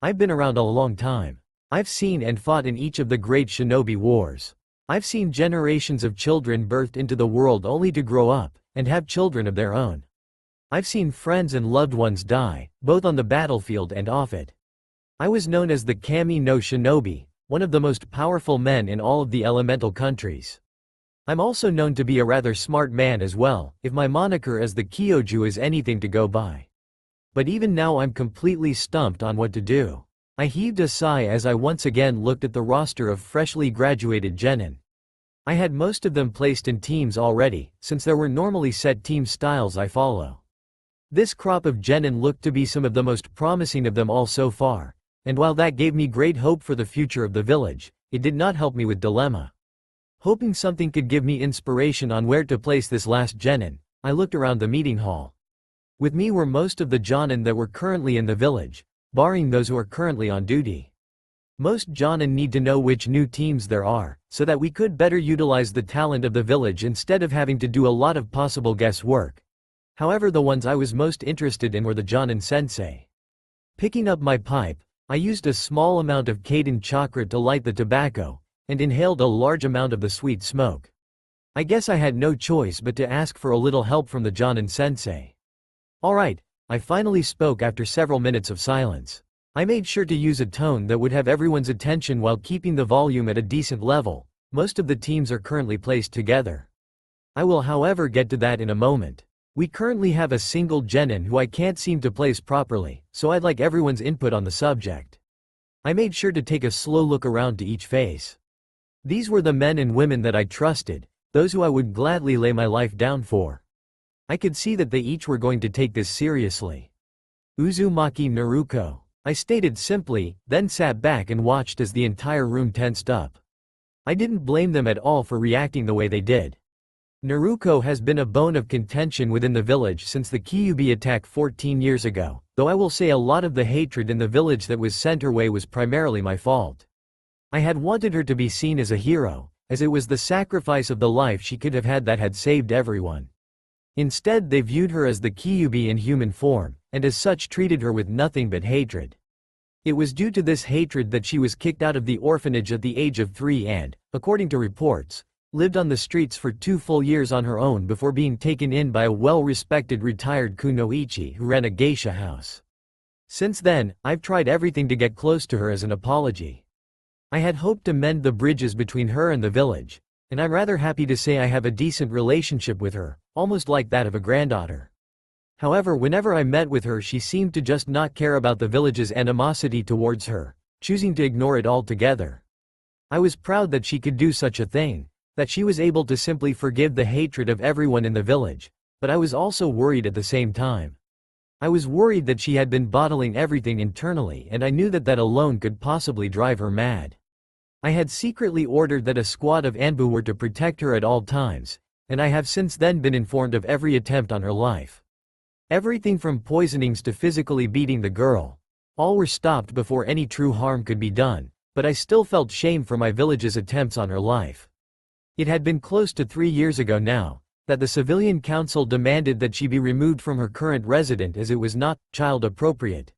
I've been around a long time. I've seen and fought in each of the great shinobi wars. I've seen generations of children birthed into the world only to grow up and have children of their own. I've seen friends and loved ones die, both on the battlefield and off it. I was known as the Kami no Shinobi, one of the most powerful men in all of the elemental countries. I'm also known to be a rather smart man as well, if my moniker as the Kyoju is anything to go by. But even now I'm completely stumped on what to do. I heaved a sigh as I once again looked at the roster of freshly graduated genin. I had most of them placed in teams already, since there were normally set team styles I follow. This crop of genin looked to be some of the most promising of them all so far, and while that gave me great hope for the future of the village, it did not help me with dilemma. Hoping something could give me inspiration on where to place this last genin, I looked around the meeting hall. With me were most of the jonin that were currently in the village, barring those who are currently on duty. Most jonin need to know which new teams there are, so that we could better utilize the talent of the village instead of having to do a lot of possible guesswork. However, the ones I was most interested in were the jonin sensei. Picking up my pipe, I used a small amount of Kaden chakra to light the tobacco, and inhaled a large amount of the sweet smoke. I guess I had no choice but to ask for a little help from the jonin sensei. Alright, I finally spoke after several minutes of silence. I made sure to use a tone that would have everyone's attention while keeping the volume at a decent level. Most of the teams are currently placed together. I will however get to that in a moment. We currently have a single genin who I can't seem to place properly, so I'd like everyone's input on the subject. I made sure to take a slow look around to each face. These were the men and women that I trusted, those who I would gladly lay my life down for. I could see that they each were going to take this seriously. Uzumaki Naruto, I stated simply, then sat back and watched as the entire room tensed up. I didn't blame them at all for reacting the way they did. Naruto has been a bone of contention within the village since the Kyuubi attack 14 years ago, though I will say a lot of the hatred in the village that was sent her way was primarily my fault. I had wanted her to be seen as a hero, as it was the sacrifice of the life she could have had that had saved everyone. Instead they viewed her as the Kyuubi in human form, and as such treated her with nothing but hatred. It was due to this hatred that she was kicked out of the orphanage at the age of 3 and, according to reports, lived on the streets for 2 full years on her own before being taken in by a well-respected retired kunoichi who ran a geisha house. Since then, I've tried everything to get close to her as an apology. I had hoped to mend the bridges between her and the village, and I'm rather happy to say I have a decent relationship with her, almost like that of a granddaughter. However, whenever I met with her she seemed to just not care about the village's animosity towards her, choosing to ignore it altogether. I was proud that she could do such a thing, that she was able to simply forgive the hatred of everyone in the village, but I was also worried at the same time. I was worried that she had been bottling everything internally, and I knew that that alone could possibly drive her mad. I had secretly ordered that a squad of Anbu were to protect her at all times, and I have since then been informed of every attempt on her life. Everything from poisonings to physically beating the girl. All were stopped before any true harm could be done, but I still felt shame for my village's attempts on her life. It had been close to 3 years ago now, that the civilian council demanded that she be removed from her current residence as it was not child appropriate.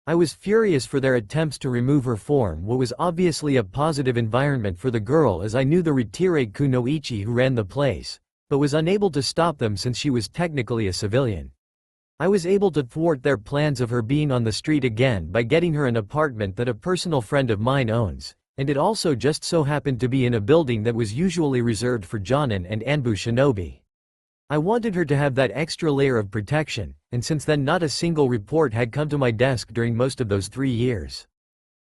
I was furious for their attempts to remove her from what was obviously a positive environment for the girl, as I knew the retired kunoichi who ran the place, but was unable to stop them since she was technically a civilian. I was able to thwart their plans of her being on the street again by getting her an apartment that a personal friend of mine owns, and it also just so happened to be in a building that was usually reserved for jonin and Anbu shinobi. I wanted her to have that extra layer of protection, and since then not a single report had come to my desk during most of those 3 years.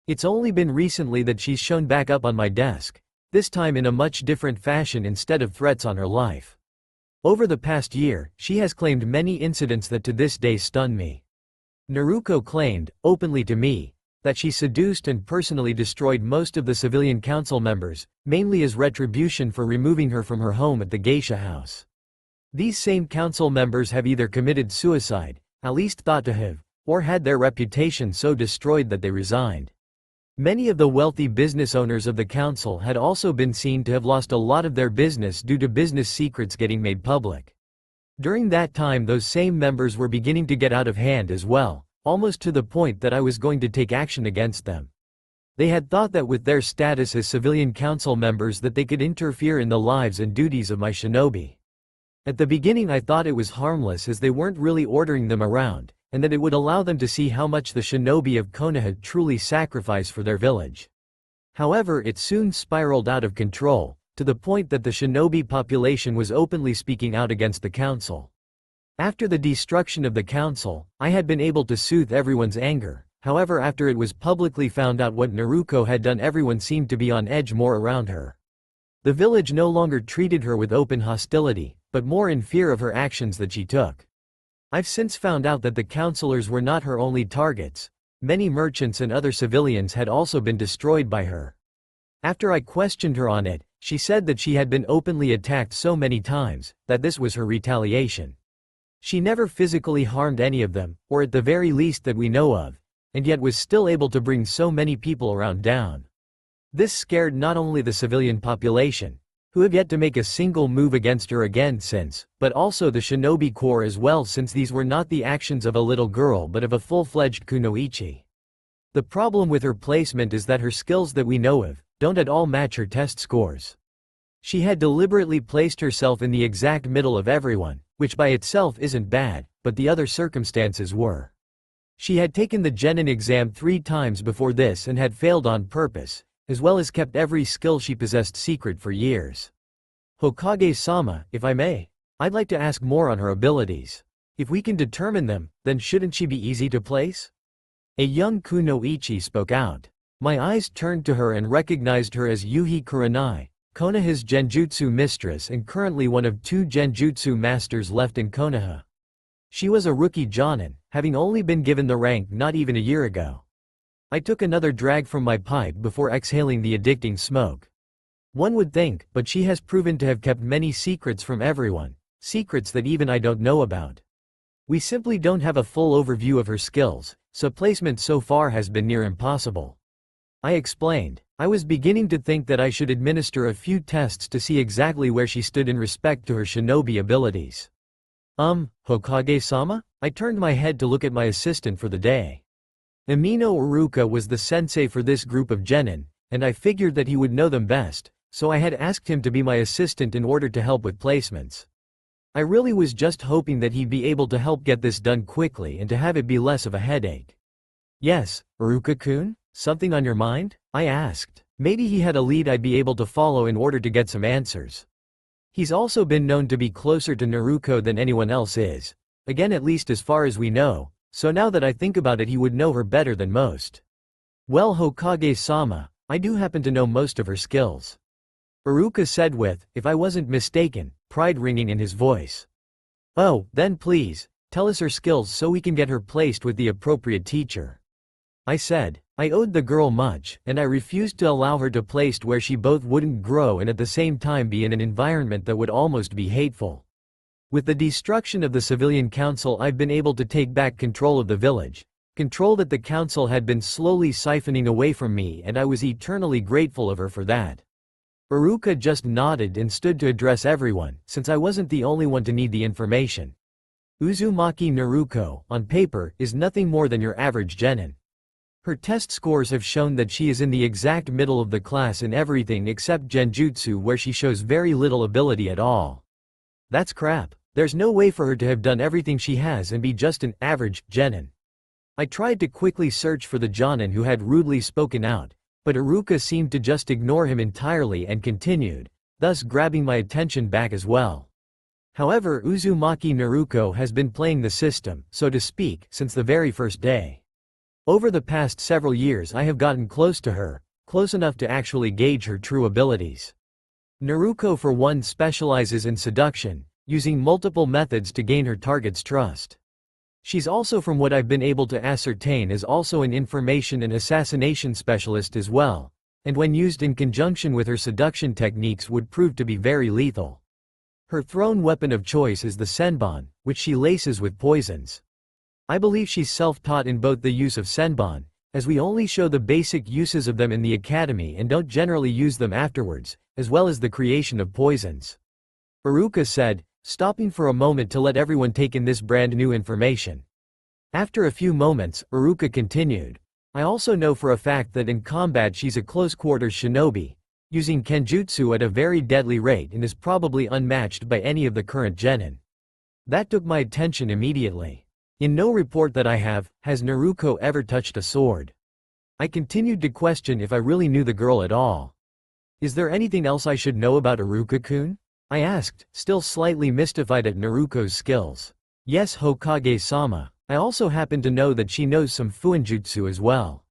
It's only been recently that she's shown back up on my desk, this time in a much different fashion instead of threats on her life. Over the past year, she has claimed many incidents that to this day stun me. Naruto claimed, openly to me, that she seduced and personally destroyed most of the civilian council members, mainly as retribution for removing her from her home at the geisha house. These same council members have either committed suicide, at least thought to have, or had their reputation so destroyed that they resigned. Many of the wealthy business owners of the council had also been seen to have lost a lot of their business due to business secrets getting made public. During that time those same members were beginning to get out of hand as well, almost to the point that I was going to take action against them. They had thought that with their status as civilian council members that they could interfere in the lives and duties of my shinobi. At the beginning I thought it was harmless as they weren't really ordering them around, and that it would allow them to see how much the shinobi of Konoha truly sacrifice for their village. However, it soon spiraled out of control, to the point that the shinobi population was openly speaking out against the council. After the destruction of the council, I had been able to soothe everyone's anger. However, after it was publicly found out what Naruto had done, everyone seemed to be on edge more around her. The village no longer treated her with open hostility, but more in fear of her actions that she took. I've since found out that the counselors were not her only targets. Many merchants and other civilians had also been destroyed by her. After I questioned her on it, she said that she had been openly attacked so many times, that this was her retaliation. She never physically harmed any of them, or at the very least that we know of, and yet was still able to bring so many people around down. This scared not only the civilian population, who have yet to make a single move against her again since, but also the shinobi corps as well, since these were not the actions of a little girl but of a full-fledged kunoichi. The problem with her placement is that her skills that we know of don't at all match her test scores. She had deliberately placed herself in the exact middle of everyone, which by itself isn't bad, but the other circumstances were. She had taken the genin exam 3 times before this and had failed on purpose, as well as kept every skill she possessed secret for years. Hokage-sama, if I may, I'd like to ask more on her abilities. If we can determine them, then shouldn't she be easy to place? A young kunoichi spoke out. My eyes turned to her and recognized her as Yuhi Kurenai, Konoha's genjutsu mistress and currently one of 2 genjutsu masters left in Konoha. She was a rookie jonin, having only been given the rank not even a year ago. I took another drag from my pipe before exhaling the addicting smoke. One would think, but she has proven to have kept many secrets from everyone, secrets that even I don't know about. We simply don't have a full overview of her skills, so placement so far has been near impossible. I explained. I was beginning to think that I should administer a few tests to see exactly where she stood in respect to her shinobi abilities. Hokage-sama? I turned my head to look at my assistant for the day. Amino Iruka was the sensei for this group of genin, and I figured that he would know them best, so I had asked him to be my assistant in order to help with placements. I really was just hoping that he'd be able to help get this done quickly and to have it be less of a headache. Yes, Iruka-kun? Something on your mind? I asked. Maybe he had a lead I'd be able to follow in order to get some answers. He's also been known to be closer to Naruto than anyone else is. Again, at least as far as we know. So now that I think about it, he would know her better than most. Well, Hokage-sama, I do happen to know most of her skills. Iruka said with, if I wasn't mistaken, pride ringing in his voice. Oh, then please, tell us her skills so we can get her placed with the appropriate teacher. I said. I owed the girl much, and I refused to allow her to placed where she both wouldn't grow and at the same time be in an environment that would almost be hateful. With the destruction of the civilian council, I've been able to take back control of the village, control that the council had been slowly siphoning away from me, and I was eternally grateful of her for that. Iruka just nodded and stood to address everyone, since I wasn't the only one to need the information. Uzumaki Naruto, on paper, is nothing more than your average genin. Her test scores have shown that she is in the exact middle of the class in everything except genjutsu, where she shows very little ability at all. That's crap. There's no way for her to have done everything she has and be just an average genin. I tried to quickly search for the jonin who had rudely spoken out, but Iruka seemed to just ignore him entirely and continued, thus grabbing my attention back as well. However, Uzumaki Naruto has been playing the system, so to speak, since the very first day. Over the past several years I have gotten close to her, close enough to actually gauge her true abilities. Naruto for one specializes in seduction, using multiple methods to gain her target's trust. She's also, from what I've been able to ascertain, is also an information and assassination specialist as well, and when used in conjunction with her seduction techniques would prove to be very lethal. Her thrown weapon of choice is the senbon, which she laces with poisons. I believe she's self-taught in both the use of senbon, as we only show the basic uses of them in the academy and don't generally use them afterwards, as well as the creation of poisons. Iruka said, stopping for a moment to let everyone take in this brand new information. After a few moments, Iruka continued. I also know for a fact that in combat she's a close-quarters shinobi, using kenjutsu at a very deadly rate and is probably unmatched by any of the current genin. That took my attention immediately. In no report that I have, has Naruto ever touched a sword. I continued to question if I really knew the girl at all. Is there anything else I should know about Iruka-kun? I asked, still slightly mystified at Naruto's skills. Yes, Hokage-sama. I also happen to know that she knows some fuinjutsu as well.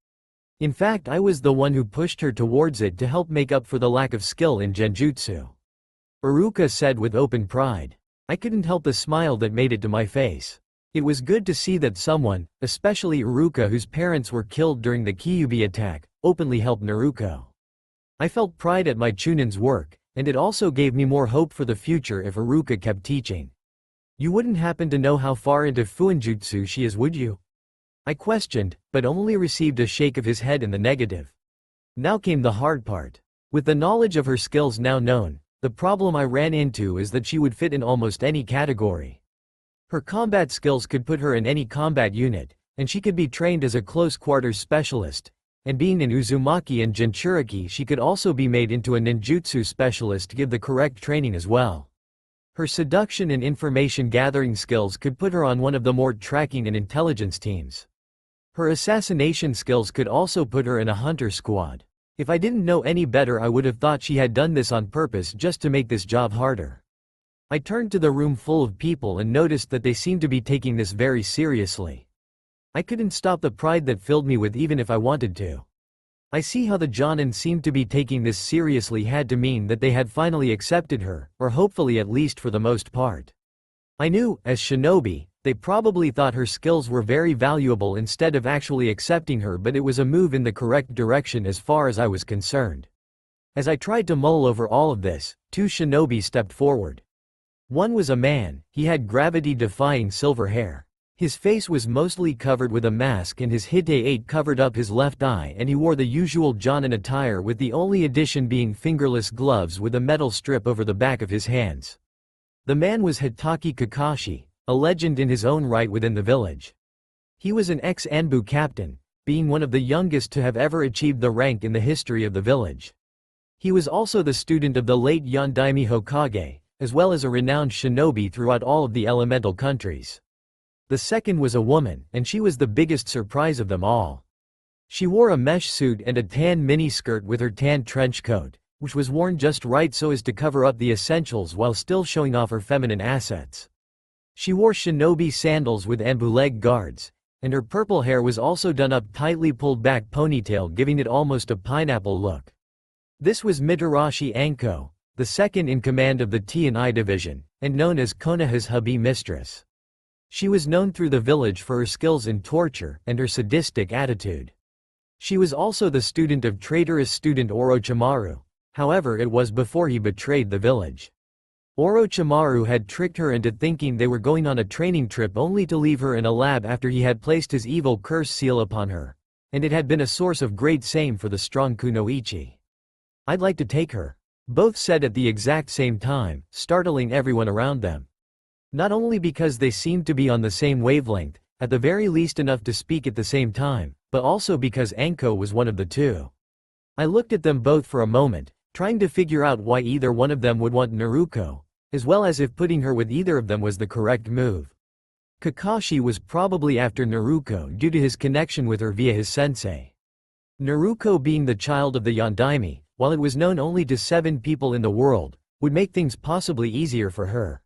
In fact, I was the one who pushed her towards it to help make up for the lack of skill in genjutsu. Iruka said with open pride. I couldn't help the smile that made it to my face. It was good to see that someone, especially Iruka whose parents were killed during the Kyuubi attack, openly helped Naruto. I felt pride at my Chunin's work, and it also gave me more hope for the future if Iruka kept teaching. You wouldn't happen to know how far into fuinjutsu she is, would you? I questioned, but only received a shake of his head in the negative. Now came the hard part. With the knowledge of her skills now known, the problem I ran into is that she would fit in almost any category. Her combat skills could put her in any combat unit, and she could be trained as a close-quarters specialist, and being in Uzumaki and Jinchuriki she could also be made into a ninjutsu specialist to give the correct training as well. Her seduction and information gathering skills could put her on one of the more tracking and intelligence teams. Her assassination skills could also put her in a hunter squad. If I didn't know any better, I would have thought she had done this on purpose just to make this job harder. I turned to the room full of people and noticed that they seemed to be taking this very seriously. I couldn't stop the pride that filled me with even if I wanted to. I see how the Jonin seemed to be taking this seriously had to mean that they had finally accepted her, or hopefully at least for the most part. I knew, as shinobi, they probably thought her skills were very valuable instead of actually accepting her, but it was a move in the correct direction as far as I was concerned. As I tried to mull over all of this, two shinobi stepped forward. One was a man, he had gravity-defying silver hair. His face was mostly covered with a mask and his hite-8 covered up his left eye, and he wore the usual Jonin attire with the only addition being fingerless gloves with a metal strip over the back of his hands. The man was Hitaki Kakashi, a legend in his own right within the village. He was an ex-Anbu captain, being one of the youngest to have ever achieved the rank in the history of the village. He was also the student of the late Yondaime Hokage, as well as a renowned shinobi throughout all of the elemental countries. The second was a woman, and she was the biggest surprise of them all. She wore a mesh suit and a tan miniskirt with her tan trench coat, which was worn just right so as to cover up the essentials while still showing off her feminine assets. She wore shinobi sandals with Anbu leg guards, and her purple hair was also done up tightly pulled back ponytail, giving it almost a pineapple look. This was Mitarashi Anko, the second in command of the T&I division, and known as Konoha's hubby mistress. She was known through the village for her skills in torture and her sadistic attitude. She was also the student of traitorous student Orochimaru, however it was before he betrayed the village. Orochimaru had tricked her into thinking they were going on a training trip only to leave her in a lab after he had placed his evil curse seal upon her, and it had been a source of great shame for the strong Kunoichi. I'd like to take her. Both said at the exact same time, startling everyone around them. Not only because they seemed to be on the same wavelength, at the very least enough to speak at the same time, but also because Anko was one of the two. I looked at them both for a moment, trying to figure out why either one of them would want Naruto, as well as if putting her with either of them was the correct move. Kakashi was probably after Naruto due to his connection with her via his sensei. Naruto being the child of the Yondaime, while it was known only to 7 people in the world, would make things possibly easier for her.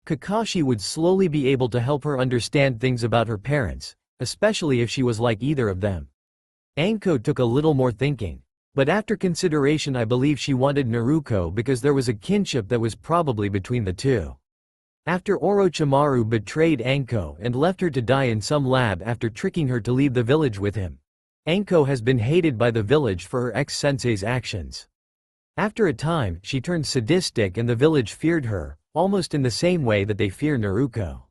Kakashi would slowly be able to help her understand things about her parents, especially if she was like either of them. Anko took a little more thinking, but after consideration I believe she wanted Naruto because there was a kinship that was probably between the two. After Orochimaru betrayed Anko and left her to die in some lab after tricking her to leave the village with him, Anko has been hated by the village for her ex-sensei's actions. After a time, she turned sadistic and the village feared her, almost in the same way that they fear Naruto.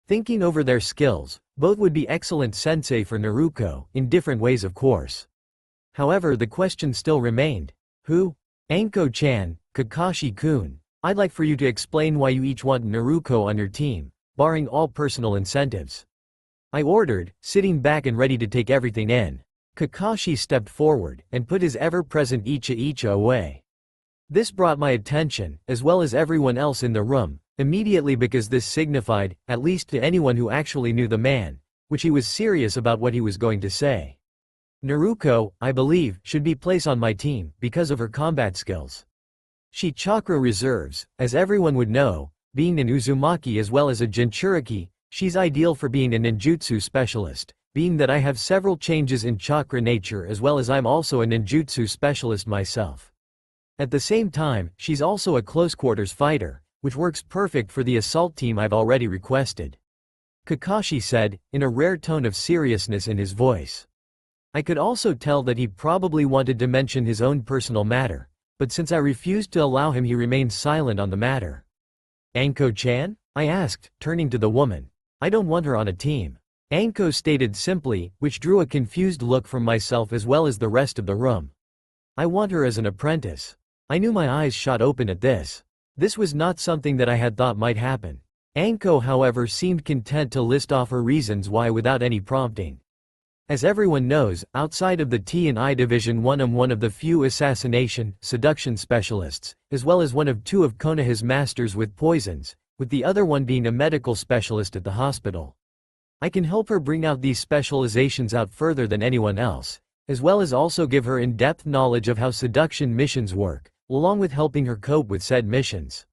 Thinking over their skills, both would be excellent sensei for Naruto, in different ways of course. However, the question still remained. Who? Anko-chan, Kakashi-kun, I'd like for you to explain why you each want Naruto on your team, barring all personal incentives. I ordered, sitting back and ready to take everything in. Kakashi stepped forward, and put his ever-present icha away. This brought my attention, as well as everyone else in the room, immediately because this signified, at least to anyone who actually knew the man, which he was serious about what he was going to say. Naruto, I believe, should be placed on my team, because of her combat skills. She chakra reserves, as everyone would know, being an Uzumaki as well as a Jinchuriki, she's ideal for being a ninjutsu specialist, being that I have several changes in chakra nature as well as I'm also a ninjutsu specialist myself. At the same time, she's also a close-quarters fighter, which works perfect for the assault team I've already requested. Kakashi said, in a rare tone of seriousness in his voice. I could also tell that he probably wanted to mention his own personal matter, but since I refused to allow him he remained silent on the matter. Anko-chan? I asked, turning to the woman. I don't want her on a team. Anko stated simply, which drew a confused look from myself as well as the rest of the room. I want her as an apprentice. I knew my eyes shot open at this. This was not something that I had thought might happen. Anko however seemed content to list off her reasons why without any prompting. As everyone knows, outside of the T&I Division 1 I'm one of the few assassination, seduction specialists, as well as one of two of Konoha's masters with poisons, with the other one being a medical specialist at the hospital. I can help her bring out these specializations out further than anyone else, as well as also give her in-depth knowledge of how seduction missions work, along with helping her cope with said missions.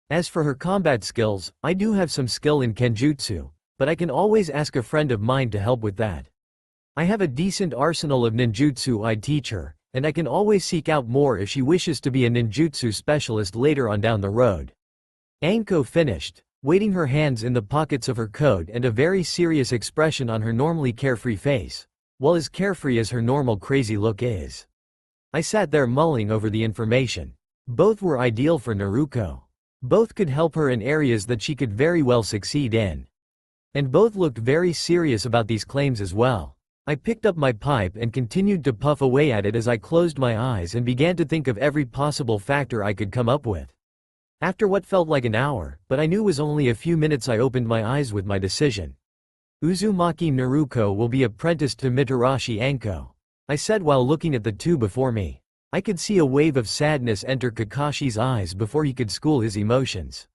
As for her combat skills, I do have some skill in Kenjutsu, but I can always ask a friend of mine to help with that. I have a decent arsenal of ninjutsu I'd teach her, and I can always seek out more if she wishes to be a ninjutsu specialist later on down the road. Anko finished, weighting her hands in the pockets of her coat and a very serious expression on her normally carefree face, well as carefree as her normal crazy look is. I sat there mulling over the information. Both were ideal for Naruto. Both could help her in areas that she could very well succeed in. And both looked very serious about these claims as well. I picked up my pipe and continued to puff away at it as I closed my eyes and began to think of every possible factor I could come up with. After what felt like an hour, but I knew was only a few minutes, I opened my eyes with my decision. Uzumaki Naruto will be apprenticed to Mitarashi Anko, I said while looking at the two before me. I could see a wave of sadness enter Kakashi's eyes before he could school his emotions.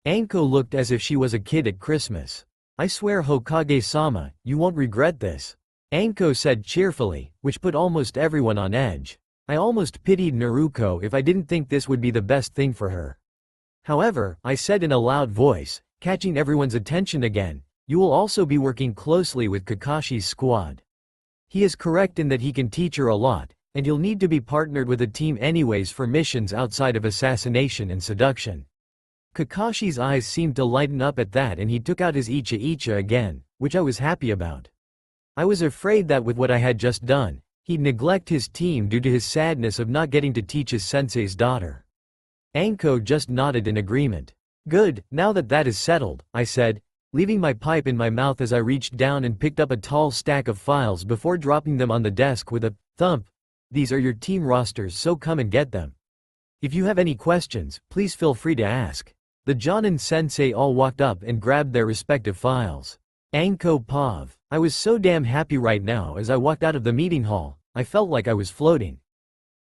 Anko looked as if she was a kid at Christmas. I swear Hokage-sama, you won't regret this. Anko said cheerfully, which put almost everyone on edge. I almost pitied Naruto if I didn't think this would be the best thing for her. However, I said in a loud voice, catching everyone's attention again, you will also be working closely with Kakashi's squad. He is correct in that he can teach her a lot, and you'll need to be partnered with a team anyways for missions outside of assassination and seduction. Kakashi's eyes seemed to lighten up at that and he took out his icha again, which I was happy about. I was afraid that with what I had just done, he'd neglect his team due to his sadness of not getting to teach his sensei's daughter. Anko just nodded in agreement. Good, now that that is settled, I said, leaving my pipe in my mouth as I reached down and picked up a tall stack of files before dropping them on the desk with a thump. These are your team rosters, so come and get them. If you have any questions, please feel free to ask. The Jonin sensei all walked up and grabbed their respective files. Anko Pav. I was so damn happy right now as I walked out of the meeting hall, I felt like I was floating.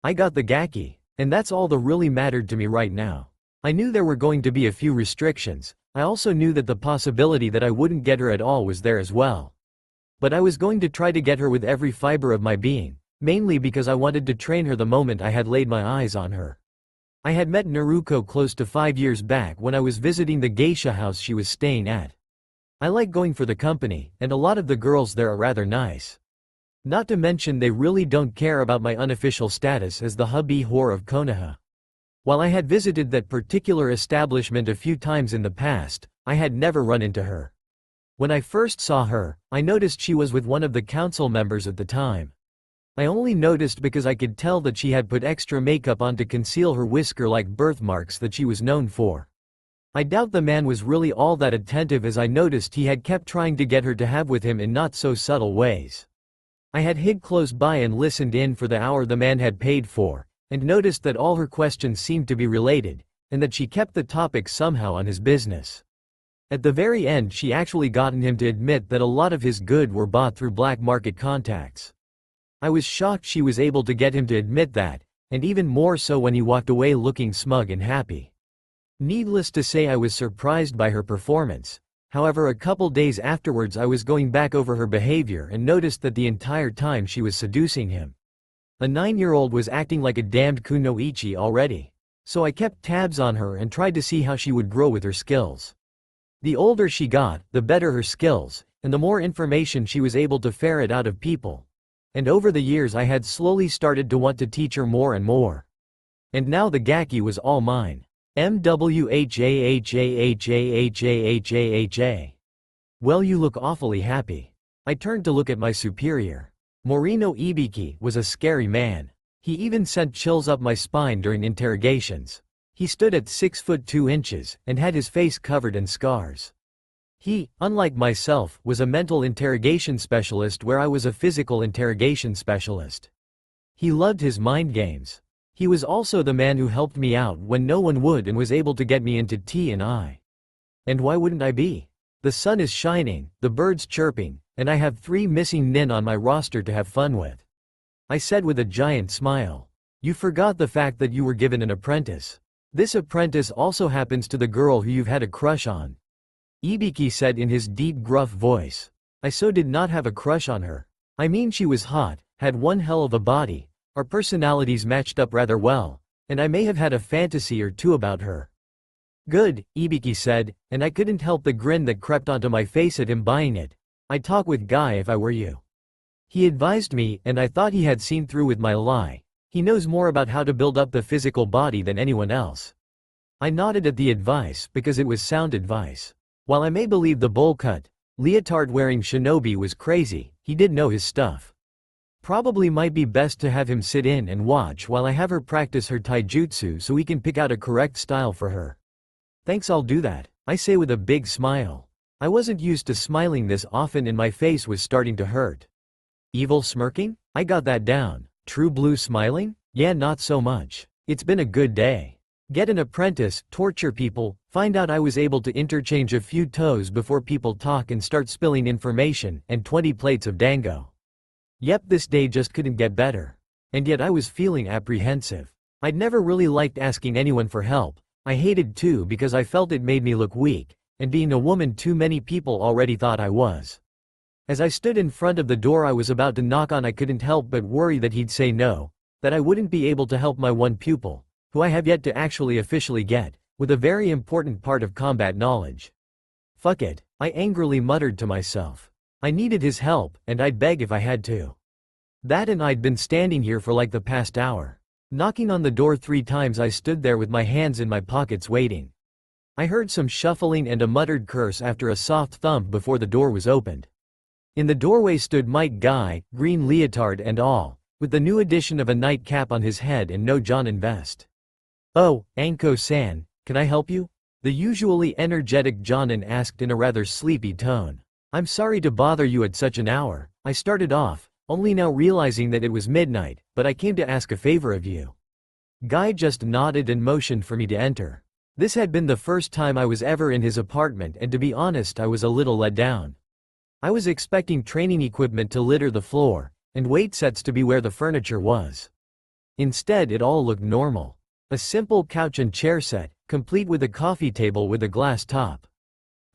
I got the gaki, and that's all that really mattered to me right now. I knew there were going to be a few restrictions, I also knew that the possibility that I wouldn't get her at all was there as well. But I was going to try to get her with every fiber of my being, mainly because I wanted to train her the moment I had laid my eyes on her. I had met Naruto close to 5 years back when I was visiting the geisha house she was staying at. I like going for the company, and a lot of the girls there are rather nice. Not to mention they really don't care about my unofficial status as the hubby whore of Konoha. While I had visited that particular establishment a few times in the past, I had never run into her. When I first saw her, I noticed she was with one of the council members at the time. I only noticed because I could tell that she had put extra makeup on to conceal her whisker-like birthmarks that she was known for. I doubt the man was really all that attentive as I noticed he had kept trying to get her to have with him in not so subtle ways. I had hid close by and listened in for the hour the man had paid for, and noticed that all her questions seemed to be related, and that she kept the topic somehow on his business. At the very end she actually gotten him to admit that a lot of his good were bought through black market contacts. I was shocked she was able to get him to admit that, and even more so when he walked away looking smug and happy. Needless to say I was surprised by her performance. However, a couple days afterwards I was going back over her behavior and noticed that the entire time she was seducing him. A 9-year-old was acting like a damned kunoichi already. So I kept tabs on her and tried to see how she would grow with her skills. The older she got, the better her skills, and the more information she was able to ferret out of people. And over the years I had slowly started to want to teach her more and more. And now the gaki was all mine. MWHAHAHAHAHAHAHA. Well, you look awfully happy. I turned to look at my superior. Morino Ibiki was a scary man. He even sent chills up my spine during interrogations. He stood at 6'2" and had his face covered in scars. He, unlike myself, was a mental interrogation specialist where I was a physical interrogation specialist. He loved his mind games. He was also the man who helped me out when no one would and was able to get me into T&I. And why wouldn't I be? The sun is shining, the birds chirping, and I have 3 missing nin on my roster to have fun with. I said with a giant smile. You forgot the fact that you were given an apprentice. This apprentice also happens to the girl who you've had a crush on. Ibiki said in his deep gruff voice. I so did not have a crush on her. I mean, she was hot, had one hell of a body, our personalities matched up rather well, and I may have had a fantasy or two about her. Good, Ibiki said, and I couldn't help the grin that crept onto my face at him buying it. I'd talk with Guy if I were you. He advised me, and I thought he had seen through with my lie. He knows more about how to build up the physical body than anyone else. I nodded at the advice because it was sound advice. While I may believe the bowl cut, leotard-wearing shinobi was crazy, he did know his stuff. Probably might be best to have him sit in and watch while I have her practice her taijutsu so we can pick out a correct style for her. Thanks, I'll do that, I say with a big smile. I wasn't used to smiling this often and my face was starting to hurt. Evil smirking? I got that down. True blue smiling? Yeah, not so much. It's been a good day. Get an apprentice, torture people, find out I was able to interchange a few toes before people talk and start spilling information, and 20 plates of dango. Yep, this day just couldn't get better. And yet I was feeling apprehensive. I'd never really liked asking anyone for help. I hated to because I felt it made me look weak, and being a woman too many people already thought I was. As I stood in front of the door I was about to knock on, I couldn't help but worry that he'd say no, that I wouldn't be able to help my one pupil, who I have yet to actually officially get, with a very important part of combat knowledge. Fuck it, I angrily muttered to myself. I needed his help, and I'd beg if I had to. That, and I'd been standing here for like the past hour. Knocking on the door 3 times, I stood there with my hands in my pockets waiting. I heard some shuffling and a muttered curse after a soft thump before the door was opened. In the doorway stood Mike Guy, green leotard and all, with the new addition of a nightcap on his head and no Jonin vest. Oh, Anko-san, can I help you? The usually energetic Jonin asked in a rather sleepy tone. I'm sorry to bother you at such an hour, I started off, only now realizing that it was midnight, but I came to ask a favor of you. Guy just nodded and motioned for me to enter. This had been the first time I was ever in his apartment, and to be honest I was a little let down. I was expecting training equipment to litter the floor, and weight sets to be where the furniture was. Instead it all looked normal. A simple couch and chair set, complete with a coffee table with a glass top.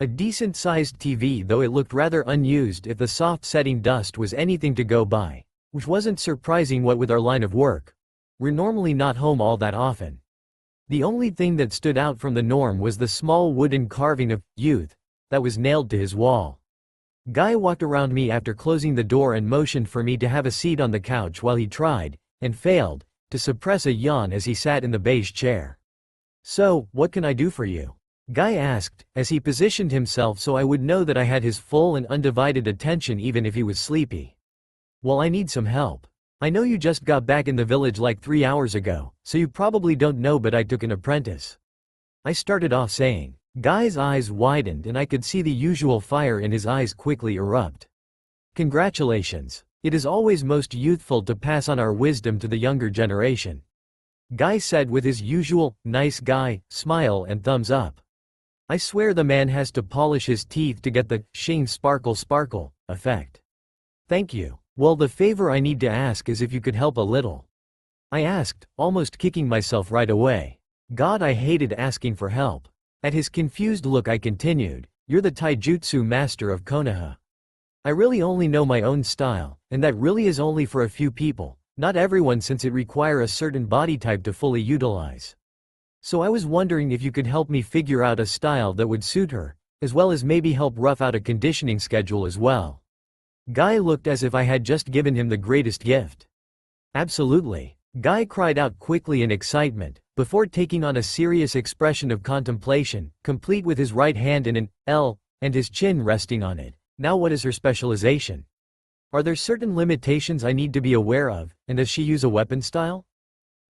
A decent-sized TV, though it looked rather unused if the soft setting dust was anything to go by, which wasn't surprising what with our line of work. We're normally not home all that often. The only thing that stood out from the norm was the small wooden carving of youth that was nailed to his wall. Guy walked around me after closing the door and motioned for me to have a seat on the couch while he tried, and failed, to suppress a yawn as he sat in the beige chair. So, what can I do for you? Guy asked, as he positioned himself so I would know that I had his full and undivided attention even if he was sleepy. Well, I need some help. I know you just got back in the village like 3 hours ago, so you probably don't know, but I took an apprentice. I started off saying. Guy's eyes widened and I could see the usual fire in his eyes quickly erupt. Congratulations. It is always most youthful to pass on our wisdom to the younger generation. Guy said with his usual, nice guy, smile and thumbs up. I swear the man has to polish his teeth to get the sheen sparkle sparkle effect. Thank you. Well, the favor I need to ask is if you could help a little. I asked, almost kicking myself right away. God, I hated asking for help. At his confused look I continued, you're the taijutsu master of Konoha. I really only know my own style, and that really is only for a few people, not everyone, since it requires a certain body type to fully utilize. So I was wondering if you could help me figure out a style that would suit her, as well as maybe help rough out a conditioning schedule as well. Guy looked as if I had just given him the greatest gift. Absolutely. Guy cried out quickly in excitement, before taking on a serious expression of contemplation, complete with his right hand in an L, and his chin resting on it. Now what is her specialization? Are there certain limitations I need to be aware of, and does she use a weapon style?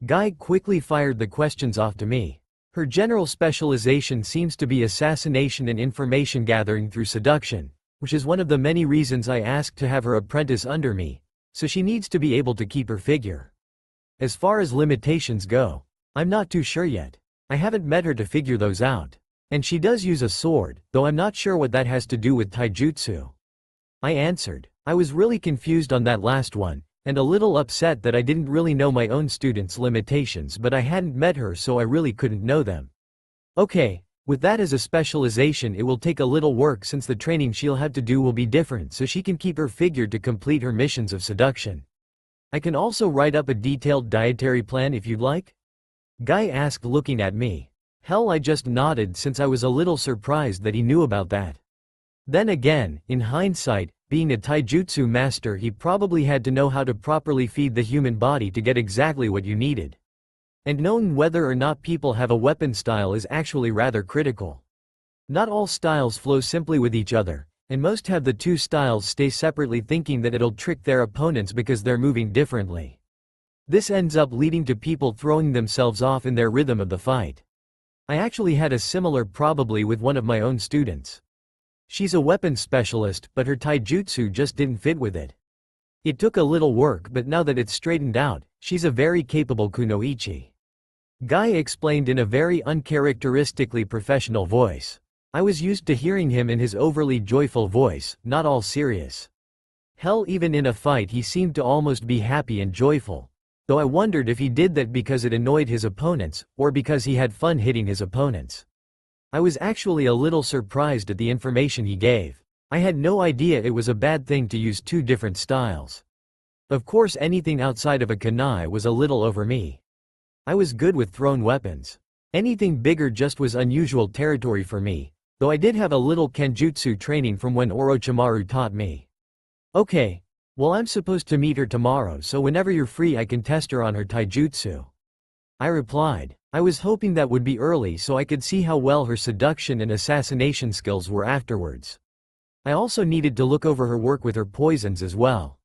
Guy quickly fired the questions off to me. Her general specialization seems to be assassination and information gathering through seduction, which is one of the many reasons I asked to have her apprentice under me, so she needs to be able to keep her figure. As far as limitations go, I'm not too sure yet. I haven't met her to figure those out. And she does use a sword, though I'm not sure what that has to do with taijutsu. I answered. I was really confused on that last one, and a little upset that I didn't really know my own students' limitations, but I hadn't met her, so I really couldn't know them. Okay, with that as a specialization, it will take a little work since the training she'll have to do will be different, so she can keep her figure to complete her missions of seduction. I can also write up a detailed dietary plan if you'd like? Guy asked, looking at me. Hell, I just nodded since I was a little surprised that he knew about that. Then again, in hindsight, being a taijutsu master, he probably had to know how to properly feed the human body to get exactly what you needed. And knowing whether or not people have a weapon style is actually rather critical. Not all styles flow simply with each other, and most have the two styles stay separately, thinking that it'll trick their opponents because they're moving differently. This ends up leading to people throwing themselves off in their rhythm of the fight. I actually had a similar probably with one of my own students. She's a weapons specialist, but her taijutsu just didn't fit with it. It took a little work, but now that it's straightened out, she's a very capable kunoichi. Guy explained in a very uncharacteristically professional voice. I was used to hearing him in his overly joyful voice, not all serious. Hell, even in a fight he seemed to almost be happy and joyful. Though I wondered if he did that because it annoyed his opponents, or because he had fun hitting his opponents. I was actually a little surprised at the information he gave. I had no idea it was a bad thing to use two different styles. Of course, anything outside of a kunai was a little over me. I was good with thrown weapons. Anything bigger just was unusual territory for me, though I did have a little kenjutsu training from when Orochimaru taught me. Okay, well, I'm supposed to meet her tomorrow, so whenever you're free I can test her on her taijutsu. I replied. I was hoping that would be early so I could see how well her seduction and assassination skills were afterwards. I also needed to look over her work with her poisons as well.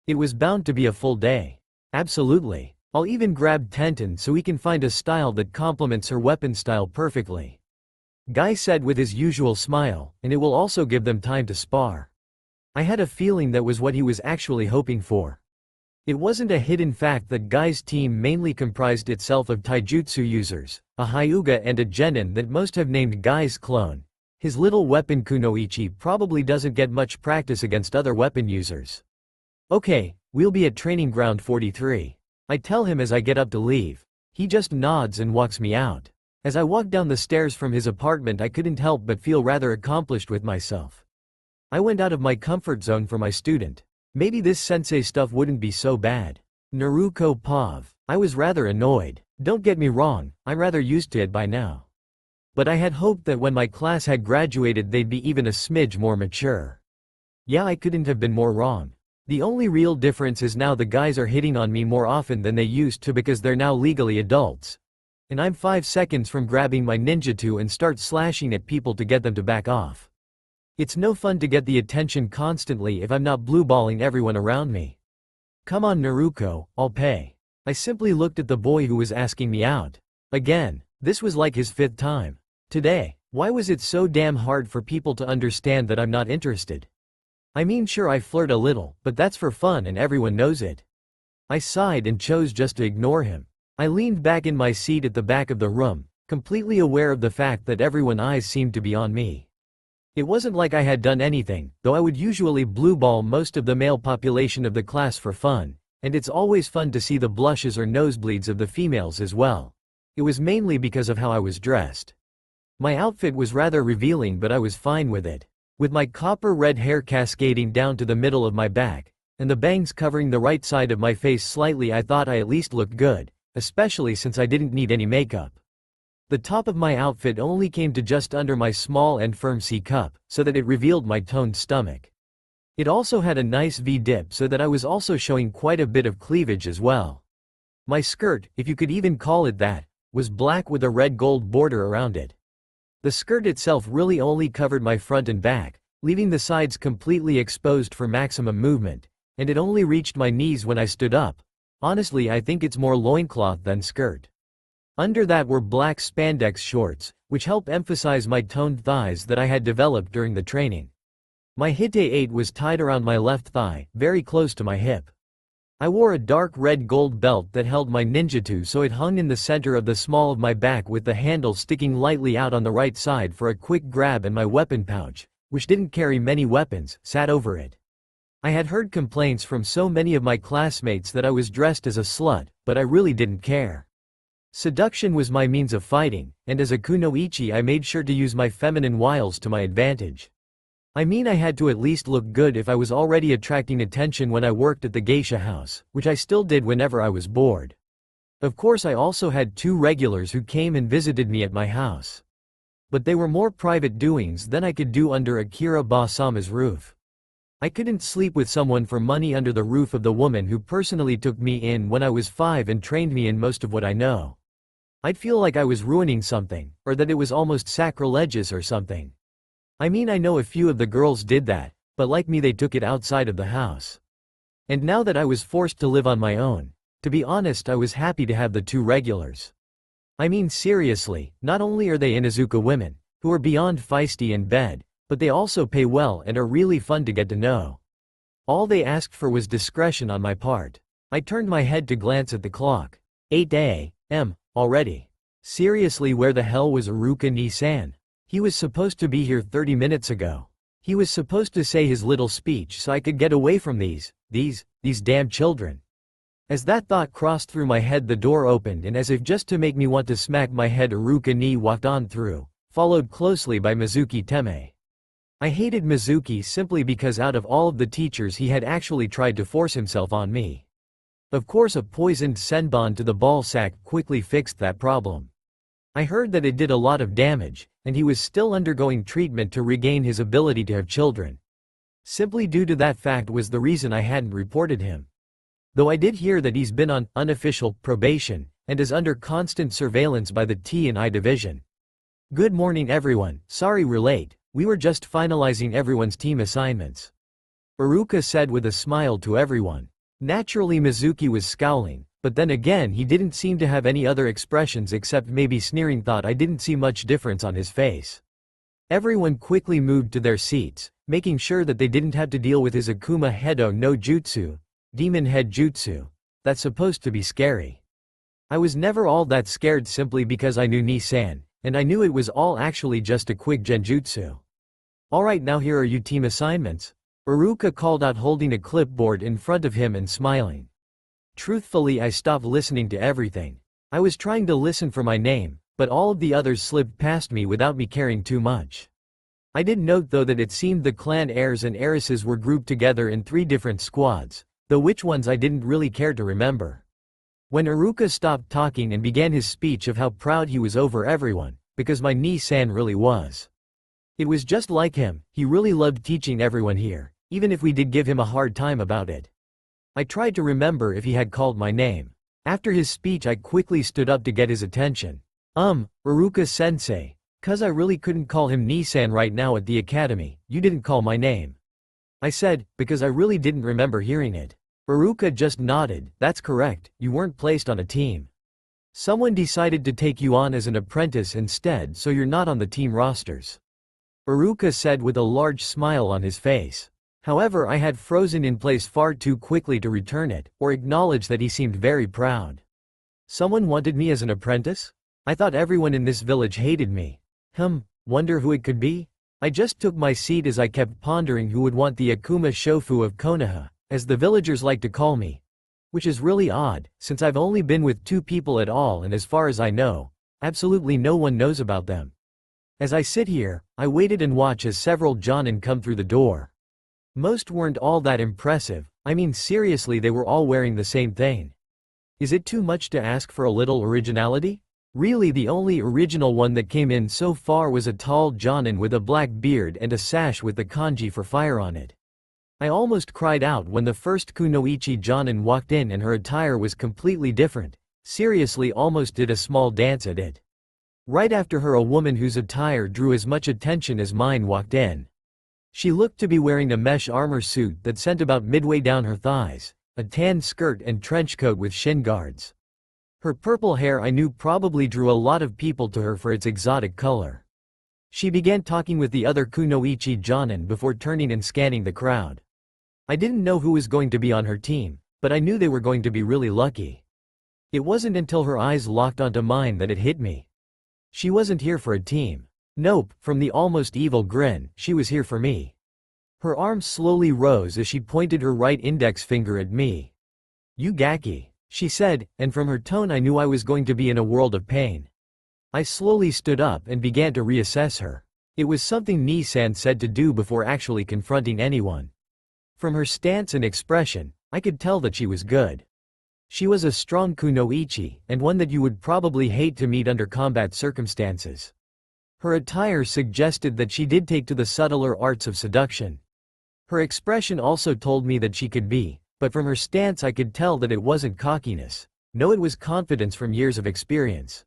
It was bound to be a full day. Absolutely. I'll even grab Tenten so we can find a style that complements her weapon style perfectly. Guy said with his usual smile, and it will also give them time to spar. I had a feeling that was what he was actually hoping for. It wasn't a hidden fact that Guy's team mainly comprised itself of taijutsu users, a Hyuga and a genin that most have named Guy's clone. His little weapon kunoichi probably doesn't get much practice against other weapon users. Okay, we'll be at training ground 43. I tell him as I get up to leave. He just nods and walks me out. As I walk down the stairs from his apartment, I couldn't help but feel rather accomplished with myself. I went out of my comfort zone for my student. Maybe this sensei stuff wouldn't be so bad. Naruto Pav. I was rather annoyed. Don't get me wrong, I'm rather used to it by now. But I had hoped that when my class had graduated they'd be even a smidge more mature. Yeah, I couldn't have been more wrong. The only real difference is now the guys are hitting on me more often than they used to because they're now legally adults. And I'm 5 seconds from grabbing my ninjutsu and start slashing at people to get them to back off. It's no fun to get the attention constantly if I'm not blueballing everyone around me. Come on Naruto, I'll pay. I simply looked at the boy who was asking me out. Again, this was like his 5th time. Today, why was it so damn hard for people to understand that I'm not interested? I mean, sure, I flirt a little, but that's for fun and everyone knows it. I sighed and chose just to ignore him. I leaned back in my seat at the back of the room, completely aware of the fact that everyone's eyes seemed to be on me. It wasn't like I had done anything, though I would usually blueball most of the male population of the class for fun, and it's always fun to see the blushes or nosebleeds of the females as well. It was mainly because of how I was dressed. My outfit was rather revealing, but I was fine with it. With my copper red hair cascading down to the middle of my back, and the bangs covering the right side of my face slightly, I thought I at least looked good, especially since I didn't need any makeup. The top of my outfit only came to just under my small and firm C cup, so that it revealed my toned stomach. It also had a nice V-dip so that I was also showing quite a bit of cleavage as well. My skirt, if you could even call it that, was black with a red gold border around it. The skirt itself really only covered my front and back, leaving the sides completely exposed for maximum movement, and it only reached my knees when I stood up. Honestly, I think it's more loincloth than skirt. Under that were black spandex shorts, which help emphasize my toned thighs that I had developed during the training. My hite 8 was tied around my left thigh, very close to my hip. I wore a dark red gold belt that held my ninjutsu, so it hung in the center of the small of my back with the handle sticking lightly out on the right side for a quick grab, and my weapon pouch, which didn't carry many weapons, sat over it. I had heard complaints from so many of my classmates that I was dressed as a slut, but I really didn't care. Seduction was my means of fighting, and as a kunoichi I made sure to use my feminine wiles to my advantage. I mean, I had to at least look good if I was already attracting attention when I worked at the geisha house, which I still did whenever I was bored. Of course, I also had 2 regulars who came and visited me at my house. But they were more private doings than I could do under Akira Ba-sama's roof. I couldn't sleep with someone for money under the roof of the woman who personally took me in when I was 5 and trained me in most of what I know. I'd feel like I was ruining something, or that it was almost sacrilegious or something. I mean, I know a few of the girls did that, but like me, they took it outside of the house. And now that I was forced to live on my own, to be honest, I was happy to have the 2 regulars. I mean, seriously, not only are they Inuzuka women, who are beyond feisty in bed, but they also pay well and are really fun to get to know. All they asked for was discretion on my part. I turned my head to glance at the clock. 8 a.m. already. Seriously, where the hell was Iruka Ni-san? He was supposed to be here 30 minutes ago. He was supposed to say his little speech so I could get away from these damn children. As that thought crossed through my head, the door opened, and as if just to make me want to smack my head, Iruka Ni walked on through, followed closely by Mizuki Teme. I hated Mizuki simply because out of all of the teachers he had actually tried to force himself on me. Of course, a poisoned senbon to the ball sack quickly fixed that problem. I heard that it did a lot of damage, and he was still undergoing treatment to regain his ability to have children. Simply due to that fact was the reason I hadn't reported him. Though I did hear that he's been on unofficial probation and is under constant surveillance by the T&I division. Good morning everyone, sorry we're late, we were just finalizing everyone's team assignments. Iruka said with a smile to everyone. Naturally, Mizuki was scowling, but then again he didn't seem to have any other expressions except maybe sneering thought. I didn't see much difference on his face. Everyone quickly moved to their seats, making sure that they didn't have to deal with his Akuma Hedo no Jutsu, demon head jutsu. That's supposed to be scary. I was never all that scared simply because I knew Ni-san, and I knew it was all actually just a quick genjutsu. Alright, now here are your team assignments. Iruka called out, holding a clipboard in front of him and smiling. Truthfully, I stopped listening to everything. I was trying to listen for my name, but all of the others slipped past me without me caring too much. I did note though that it seemed the clan heirs and heiresses were grouped together in 3 different squads, though which ones I didn't really care to remember. When Iruka stopped talking and began his speech of how proud he was over everyone, because my Ni-san really was. It was just like him, he really loved teaching everyone here, even if we did give him a hard time about it. I tried to remember if he had called my name. After his speech I quickly stood up to get his attention. Iruka-sensei, cuz I really couldn't call him Ni-san right now at the academy, you didn't call my name. I said, because I really didn't remember hearing it. Iruka just nodded, that's correct, you weren't placed on a team. Someone decided to take you on as an apprentice instead, so you're not on the team rosters. Iruka said with a large smile on his face. However, I had frozen in place far too quickly to return it, or acknowledge that he seemed very proud. Someone wanted me as an apprentice? I thought everyone in this village hated me. Wonder who it could be? I just took my seat as I kept pondering who would want the Akuma Shofu of Konoha, as the villagers like to call me. Which is really odd, since I've only been with 2 people at all and as far as I know, absolutely no one knows about them. As I sit here, I waited and watch as several jonin come through the door. Most weren't all that impressive, I mean seriously they were all wearing the same thing. Is it too much to ask for a little originality? Really the only original one that came in so far was a tall jonin with a black beard and a sash with the kanji for fire on it. I almost cried out when the first kunoichi jonin walked in and her attire was completely different, seriously almost did a small dance at it. Right after her a woman whose attire drew as much attention as mine walked in. She looked to be wearing a mesh armor suit that sent about midway down her thighs, a tan skirt and trench coat with shin guards. Her purple hair I knew probably drew a lot of people to her for its exotic color. She began talking with the other kunoichi jonin before turning and scanning the crowd. I didn't know who was going to be on her team, but I knew they were going to be really lucky. It wasn't until her eyes locked onto mine that it hit me. She wasn't here for a team. Nope, from the almost evil grin, she was here for me. Her arm slowly rose as she pointed her right index finger at me. "You Gaki," she said, and from her tone I knew I was going to be in a world of pain. I slowly stood up and began to reassess her. It was something Nii-san said to do before actually confronting anyone. From her stance and expression, I could tell that she was good. She was a strong kunoichi, and one that you would probably hate to meet under combat circumstances. Her attire suggested that she did take to the subtler arts of seduction. Her expression also told me that she could be, but from her stance I could tell that it wasn't cockiness. No, it was confidence from years of experience.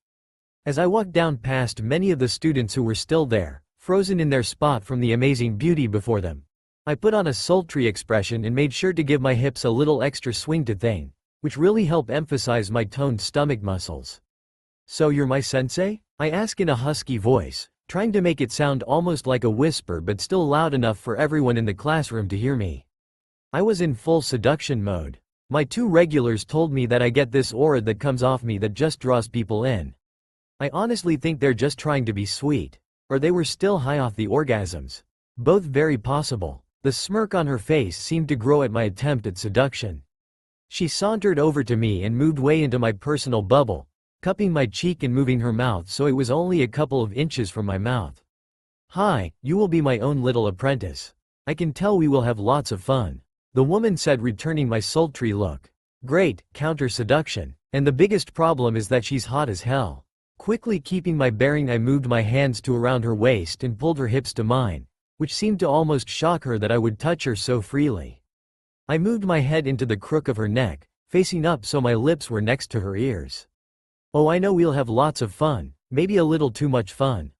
As I walked down past many of the students who were still there, frozen in their spot from the amazing beauty before them, I put on a sultry expression and made sure to give my hips a little extra swing to thing, which really helped emphasize my toned stomach muscles. "So you're my sensei?" I asked in a husky voice, trying to make it sound almost like a whisper but still loud enough for everyone in the classroom to hear me. I was in full seduction mode. My 2 regulars told me that I get this aura that comes off me that just draws people in. I honestly think they're just trying to be sweet. Or they were still high off the orgasms. Both very possible. The smirk on her face seemed to grow at my attempt at seduction. She sauntered over to me and moved way into my personal bubble, cupping my cheek and moving her mouth so it was only a couple of inches from my mouth. "Hi, you will be my own little apprentice. I can tell we will have lots of fun," the woman said, returning my sultry look. "Great, counter seduction. And the biggest problem is that she's hot as hell." Quickly keeping my bearing I moved my hands to around her waist and pulled her hips to mine, which seemed to almost shock her that I would touch her so freely. I moved my head into the crook of her neck, facing up so my lips were next to her ears. "Oh, I know we'll have lots of fun, maybe a little too much fun.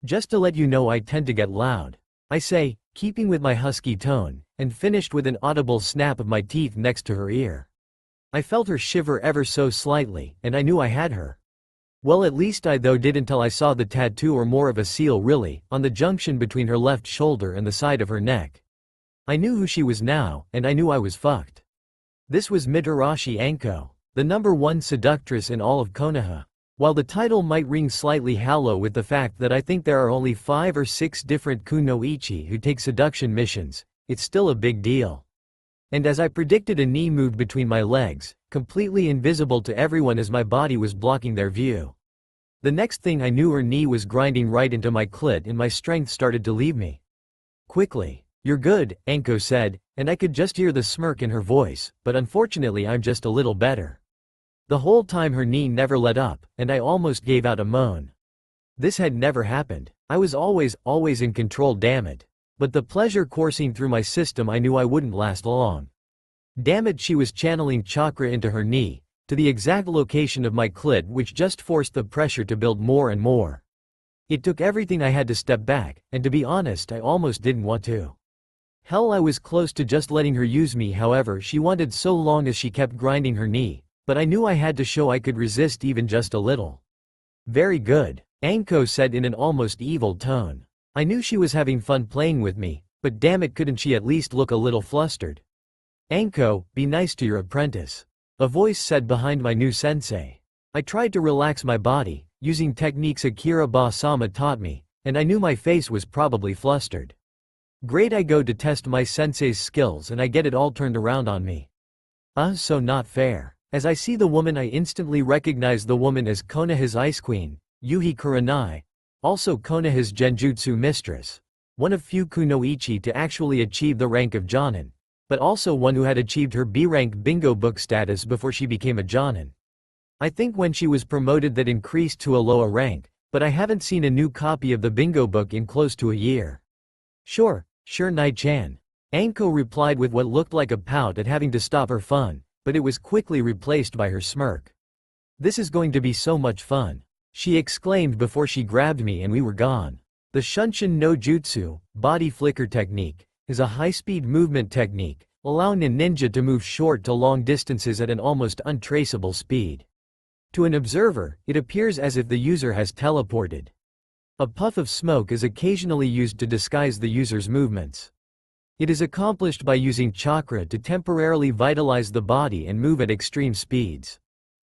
Just to let you know I tend to get loud," I say, keeping with my husky tone, and finished with an audible snap of my teeth next to her ear. I felt her shiver ever so slightly, and I knew I had her. Well, at least I though did until I saw the tattoo, or more of a seal really, on the junction between her left shoulder and the side of her neck. I knew who she was now, and I knew I was fucked. This was Mitarashi Anko, the #1 seductress in all of Konoha. While the title might ring slightly hollow with the fact that I think there are only 5 or 6 different kunoichi who take seduction missions, it's still a big deal. And as I predicted, a knee moved between my legs, completely invisible to everyone as my body was blocking their view. The next thing I knew, her knee was grinding right into my clit and my strength started to leave me. Quickly. "You're good," Anko said, and I could just hear the smirk in her voice, but unfortunately I'm just a little better. The whole time her knee never let up, and I almost gave out a moan. This had never happened. I was always in control, damn it. But the pleasure coursing through my system, I knew I wouldn't last long. Damn it, she was channeling chakra into her knee, to the exact location of my clit, which just forced the pressure to build more and more. It took everything I had to step back, and to be honest I almost didn't want to. Hell, I was close to just letting her use me, however she wanted so long as she kept grinding her knee, but I knew I had to show I could resist even just a little. "Very good," Anko said in an almost evil tone. I knew she was having fun playing with me, but damn it, couldn't she at least look a little flustered? "Anko, be nice to your apprentice," a voice said behind my new sensei. I tried to relax my body, using techniques Akira Ba-sama taught me, and I knew my face was probably flustered. Great, I go to test my sensei's skills and I get it all turned around on me. So not fair. As I see the woman, I instantly recognize the woman as Konoha's ice queen, Yuhi Kurenai, also Konoha's genjutsu mistress. One of few kunoichi to actually achieve the rank of Jonin, but also one who had achieved her B-rank bingo book status before she became a Jonin. I think when she was promoted that increased to a lower rank, but I haven't seen a new copy of the bingo book in close to a year. Sure Nai-chan. Anko replied with what looked like a pout at having to stop her fun, but it was quickly replaced by her smirk. This is going to be so much fun, she exclaimed before she grabbed me and we were gone. The Shunshin no Jutsu, body flicker technique, is a high-speed movement technique, allowing a ninja to move short to long distances at an almost untraceable speed. To an observer, it appears as if the user has teleported. A puff of smoke is occasionally used to disguise the user's movements. It is accomplished by using chakra to temporarily vitalize the body and move at extreme speeds.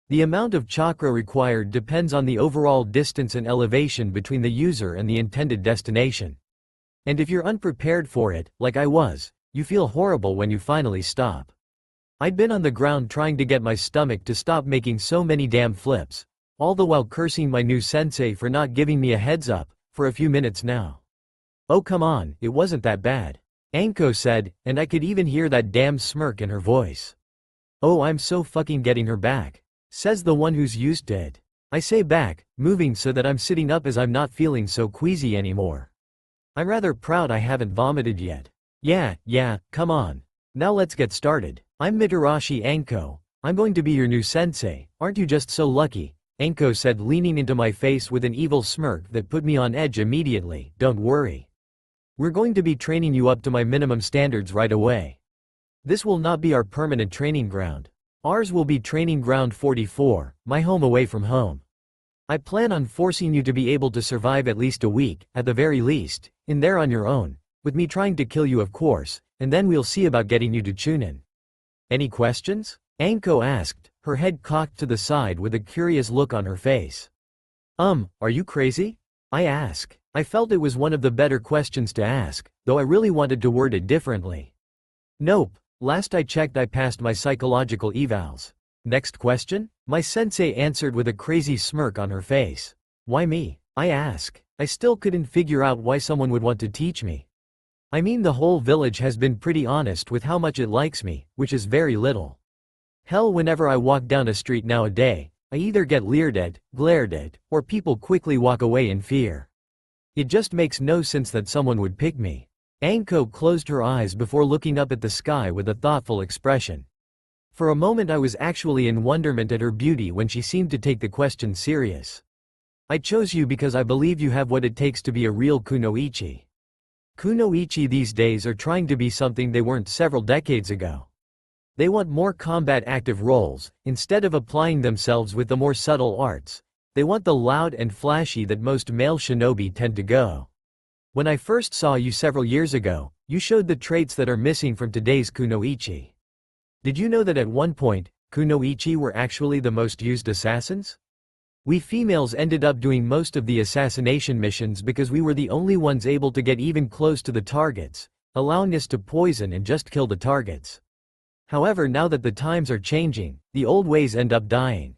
The amount of chakra required depends on the overall distance and elevation between the user and the intended destination. And if you're unprepared for it, like I was, you feel horrible when you finally stop. I'd been on the ground trying to get my stomach to stop making so many damn flips, all the while cursing my new sensei for not giving me a heads up, for a few minutes now. Oh come on, it wasn't that bad, Anko said, and I could even hear that damn smirk in her voice. Oh, I'm so fucking getting her back, says the one who's used to it. I say back, moving so that I'm sitting up as I'm not feeling so queasy anymore. I'm rather proud I haven't vomited yet. Yeah, come on. Now let's get started. I'm Mitarashi Anko. I'm going to be your new sensei, aren't you just so lucky? Anko said, leaning into my face with an evil smirk that put me on edge immediately. Don't worry. We're going to be training you up to my minimum standards right away. This will not be our permanent training ground. Ours will be training ground 44, my home away from home. I plan on forcing you to be able to survive at least a week, at the very least, in there on your own, with me trying to kill you of course, and then we'll see about getting you to Chunin. Any questions? Anko asked, her head cocked to the side with a curious look on her face. Are you crazy? I asked. I felt it was one of the better questions to ask, though I really wanted to word it differently. Nope, last I checked I passed my psychological evals. Next question? My sensei answered with a crazy smirk on her face. Why me? I asked. I still couldn't figure out why someone would want to teach me. I mean, the whole village has been pretty honest with how much it likes me, which is very little. Hell, whenever I walk down a street nowadays, I either get leered at, glared at, or people quickly walk away in fear. It just makes no sense that someone would pick me. Anko closed her eyes before looking up at the sky with a thoughtful expression. For a moment I was actually in wonderment at her beauty when she seemed to take the question serious. I chose you because I believe you have what it takes to be a real kunoichi. Kunoichi these days are trying to be something they weren't several decades ago. They want more combat active roles, instead of applying themselves with the more subtle arts. They want the loud and flashy that most male shinobi tend to go. When I first saw you several years ago, you showed the traits that are missing from today's kunoichi. Did you know that at one point, kunoichi were actually the most used assassins? We females ended up doing most of the assassination missions because we were the only ones able to get even close to the targets, allowing us to poison and just kill the targets. However, now that the times are changing, the old ways end up dying.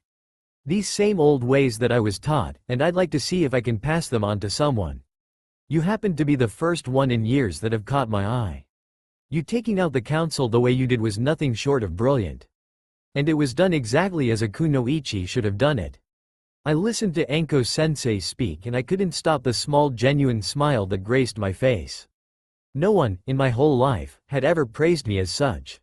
These same old ways that I was taught, and I'd like to see if I can pass them on to someone. You happened to be the first one in years that have caught my eye. You taking out the council the way you did was nothing short of brilliant. And it was done exactly as a kunoichi should have done it. I listened to Anko sensei speak and I couldn't stop the small genuine smile that graced my face. No one, in my whole life, had ever praised me as such.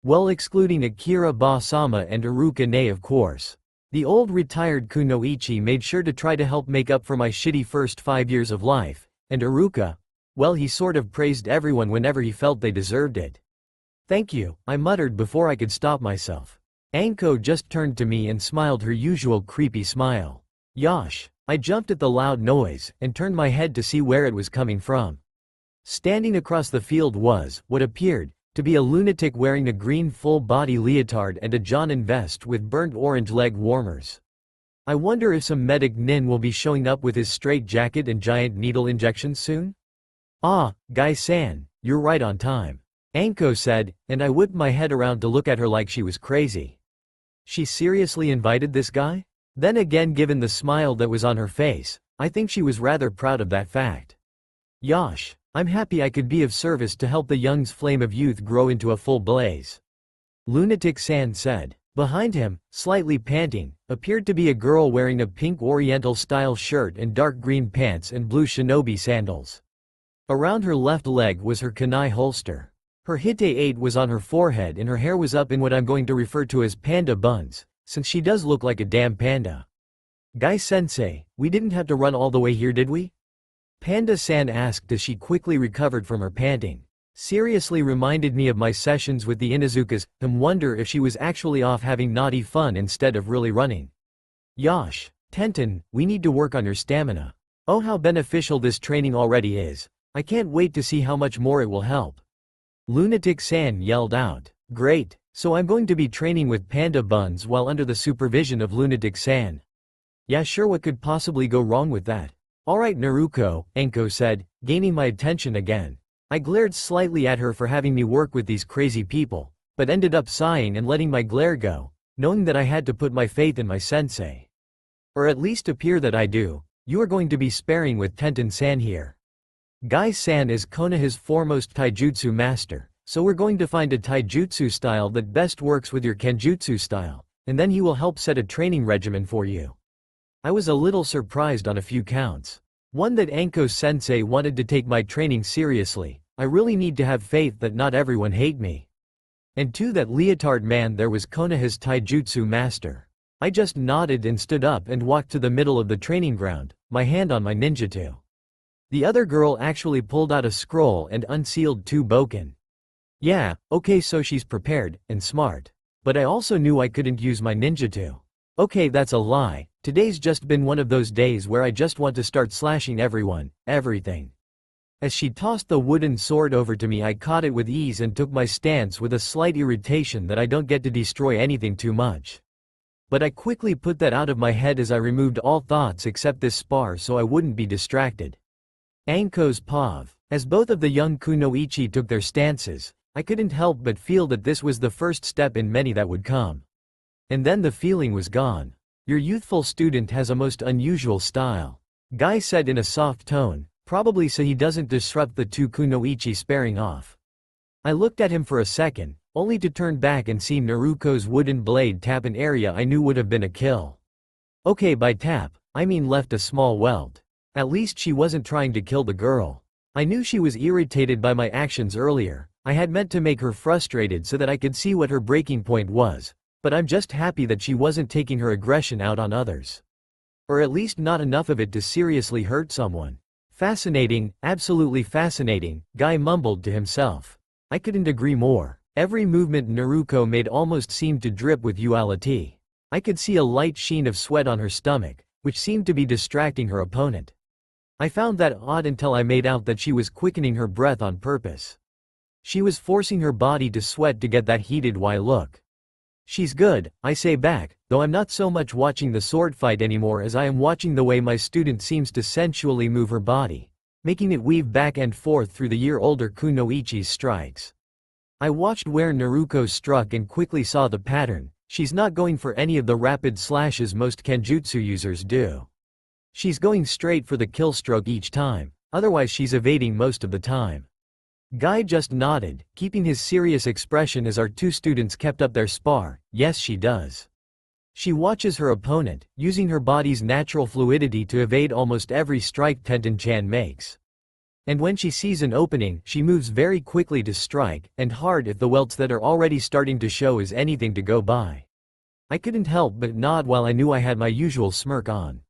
Well, excluding Akira Ba-sama and Iruka Ne of course. The old retired kunoichi made sure to try to help make up for my shitty first 5 years of life, and Iruka, well, he sort of praised everyone whenever he felt they deserved it. Thank you, I muttered before I could stop myself. Anko just turned to me and smiled her usual creepy smile. Yosh! I jumped at the loud noise, and turned my head to see where it was coming from. Standing across the field was, what appeared, to be a lunatic wearing a green full-body leotard and a Jonin vest with burnt orange leg warmers. I wonder if some medic nin will be showing up with his straight jacket and giant needle injections soon? Ah, Guy-san, you're right on time. Anko said, and I whipped my head around to look at her like she was crazy. She seriously invited this guy? Then again, given the smile that was on her face, I think she was rather proud of that fact. Yosh, I'm happy I could be of service to help the young's flame of youth grow into a full blaze. Lunatic-san said. Behind him, slightly panting, appeared to be a girl wearing a pink oriental-style shirt and dark green pants and blue shinobi sandals. Around her left leg was her kunai holster. Her hite-8 was on her forehead and her hair was up in what I'm going to refer to as panda buns, since she does look like a damn panda. Guy-sensei, we didn't have to run all the way here, did we? Panda-san asked as she quickly recovered from her panting. Seriously reminded me of my sessions with the Inuzukas, and wonder if she was actually off having naughty fun instead of really running. Yosh, Tenten, we need to work on your stamina. Oh, how beneficial this training already is. I can't wait to see how much more it will help. Lunatic-san yelled out. Great, so I'm going to be training with panda buns while under the supervision of Lunatic-san. Yeah, sure, what could possibly go wrong with that? Alright Naruto, Anko said, gaining my attention again. I glared slightly at her for having me work with these crazy people, but ended up sighing and letting my glare go, knowing that I had to put my faith in my sensei. Or at least appear that I do. You are going to be sparring with Tenten-san here. Guy-san is Konoha's foremost taijutsu master, so we're going to find a taijutsu style that best works with your kenjutsu style, and then he will help set a training regimen for you. I was a little surprised on a few counts. One, that Anko-sensei wanted to take my training seriously. I really need to have faith that not everyone hate me. And two, that leotard man there was Konoha's taijutsu master. I just nodded and stood up and walked to the middle of the training ground, my hand on my ninjutsu. The other girl actually pulled out a scroll and unsealed 2 boken. Yeah, okay, so she's prepared and smart. But I also knew I couldn't use my ninjutsu. Okay, that's a lie. Today's just been one of those days where I just want to start slashing everyone, everything. As she tossed the wooden sword over to me, I caught it with ease and took my stance with a slight irritation that I don't get to destroy anything too much. But I quickly put that out of my head as I removed all thoughts except this spar so I wouldn't be distracted. Anko's Pav. As both of the young kunoichi took their stances, I couldn't help but feel that this was the first step in many that would come. And then the feeling was gone. Your youthful student has a most unusual style. Guy said in a soft tone, probably so he doesn't disrupt the 2 kunoichi sparring off. I looked at him for a second, only to turn back and see Naruto's wooden blade tap an area I knew would have been a kill. Okay, by tap, I mean left a small welt. At least she wasn't trying to kill the girl. I knew she was irritated by my actions earlier. I had meant to make her frustrated so that I could see what her breaking point was. But I'm just happy that she wasn't taking her aggression out on others. Or at least not enough of it to seriously hurt someone. Fascinating, absolutely fascinating, Guy mumbled to himself. I couldn't agree more. Every movement Naruto made almost seemed to drip with uality. I could see a light sheen of sweat on her stomach, which seemed to be distracting her opponent. I found that odd until I made out that she was quickening her breath on purpose. She was forcing her body to sweat to get that heated look. She's good, I say back, though I'm not so much watching the sword fight anymore as I am watching the way my student seems to sensually move her body, making it weave back and forth through the year-older kunoichi's strikes. I watched where Naruto struck and quickly saw the pattern. She's not going for any of the rapid slashes most kenjutsu users do. She's going straight for the kill stroke each time, otherwise she's evading most of the time. Guy just nodded, keeping his serious expression as our 2 students kept up their spar. Yes, she does. She watches her opponent, using her body's natural fluidity to evade almost every strike Tenten-chan makes. And when she sees an opening, she moves very quickly to strike, and hard if the welts that are already starting to show is anything to go by. I couldn't help but nod while I knew I had my usual smirk on.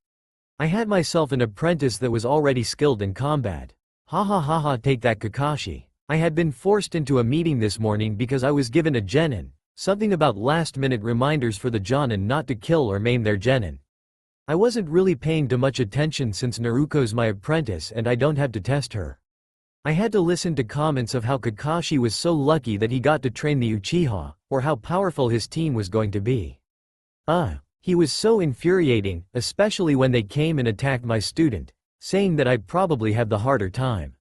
I had myself an apprentice that was already skilled in combat. Ha ha ha ha, take that Kakashi. I had been forced into a meeting this morning because I was given a genin, something about last-minute reminders for the jonin not to kill or maim their genin. I wasn't really paying too much attention since Naruto's my apprentice and I don't have to test her. I had to listen to comments of how Kakashi was so lucky that he got to train the Uchiha, or how powerful his team was going to be. He was so infuriating, especially when they came and attacked my student, saying that I'd probably have the harder time.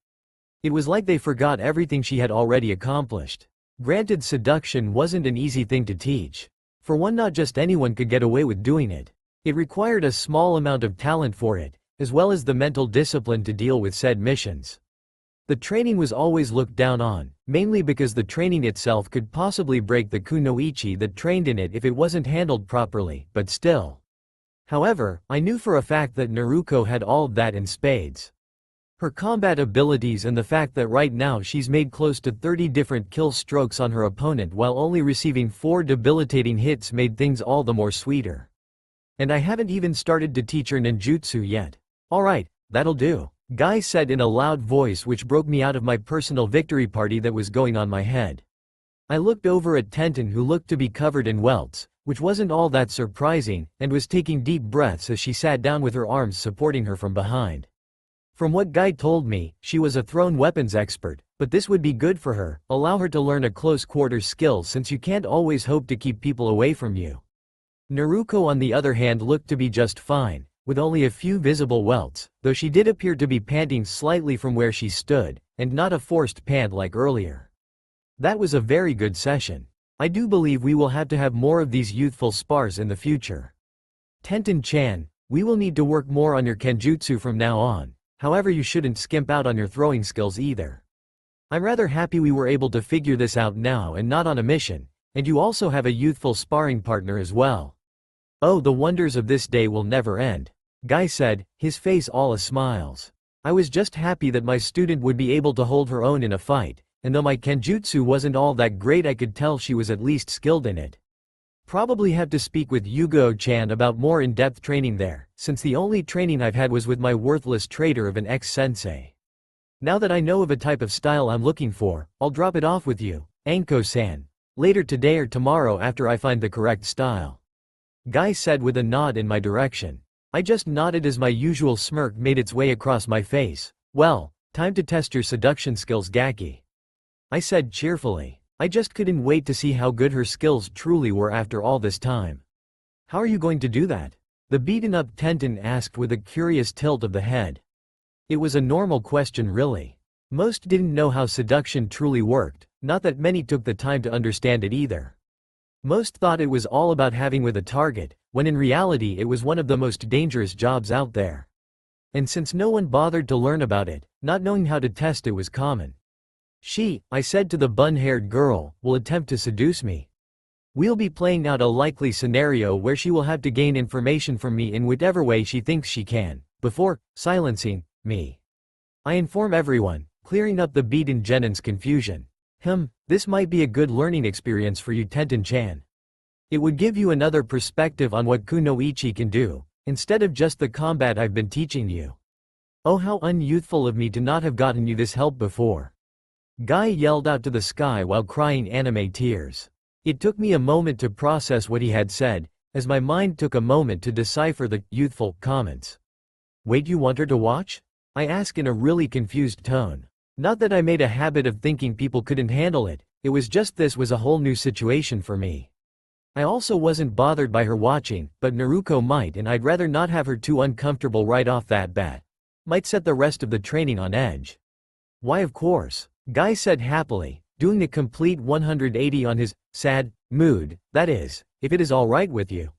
It was like they forgot everything she had already accomplished. Granted, seduction wasn't an easy thing to teach. For one, not just anyone could get away with doing it. It required a small amount of talent for it, as well as the mental discipline to deal with said missions. The training was always looked down on, mainly because the training itself could possibly break the kunoichi that trained in it if it wasn't handled properly, but still. However, I knew for a fact that Naruto had all of that in spades. Her combat abilities and the fact that right now she's made close to 30 different kill strokes on her opponent while only receiving 4 debilitating hits made things all the more sweeter. And I haven't even started to teach her ninjutsu yet. Alright, that'll do, Guy said in a loud voice which broke me out of my personal victory party that was going on my head. I looked over at Tenten, who looked to be covered in welts, which wasn't all that surprising, and was taking deep breaths as she sat down with her arms supporting her from behind. From what Guy told me, she was a thrown weapons expert, but this would be good for her, allow her to learn a close quarters skill since you can't always hope to keep people away from you. Naruto on the other hand looked to be just fine, with only a few visible welts, though she did appear to be panting slightly from where she stood, and not a forced pant like earlier. That was a very good session. I do believe we will have to have more of these youthful spars in the future. Tenten-chan, we will need to work more on your kenjutsu from now on. However, you shouldn't skimp out on your throwing skills either. I'm rather happy we were able to figure this out now and not on a mission, and you also have a youthful sparring partner as well. Oh, the wonders of this day will never end, Guy said, his face all a smiles. I was just happy that my student would be able to hold her own in a fight, and though my kenjutsu wasn't all that great, I could tell she was at least skilled in it. Probably have to speak with Yugo-chan about more in-depth training there, since the only training I've had was with my worthless traitor of an ex-sensei. Now that I know of a type of style I'm looking for, I'll drop it off with you, Anko-san, later today or tomorrow after I find the correct style. Guy said with a nod in my direction. I just nodded as my usual smirk made its way across my face. Well, time to test your seduction skills, Gaki, I said cheerfully. I just couldn't wait to see how good her skills truly were after all this time. How are you going to do that? The beaten-up Tenten asked with a curious tilt of the head. It was a normal question really. Most didn't know how seduction truly worked, not that many took the time to understand it either. Most thought it was all about having with a target, when in reality it was one of the most dangerous jobs out there. And since no one bothered to learn about it, not knowing how to test it was common. She, I said to the bun-haired girl, will attempt to seduce me. We'll be playing out a likely scenario where she will have to gain information from me in whatever way she thinks she can, before silencing me. I inform everyone, clearing up the beaten Genin's confusion. This might be a good learning experience for you, Tenten-chan. It would give you another perspective on what kunoichi can do, instead of just the combat I've been teaching you. Oh, how unyouthful of me to not have gotten you this help before. Guy yelled out to the sky while crying anime tears. It took me a moment to process what he had said, as my mind took a moment to decipher the youthful comments. Wait, you want her to watch? I asked in a really confused tone. Not that I made a habit of thinking people couldn't handle it, it was just this was a whole new situation for me. I also wasn't bothered by her watching, but Naruto might, and I'd rather not have her too uncomfortable right off that bat. Might set the rest of the training on edge. Why, of course, Guy said happily, doing a complete 180 on his sad mood, that is, if it is all right with you.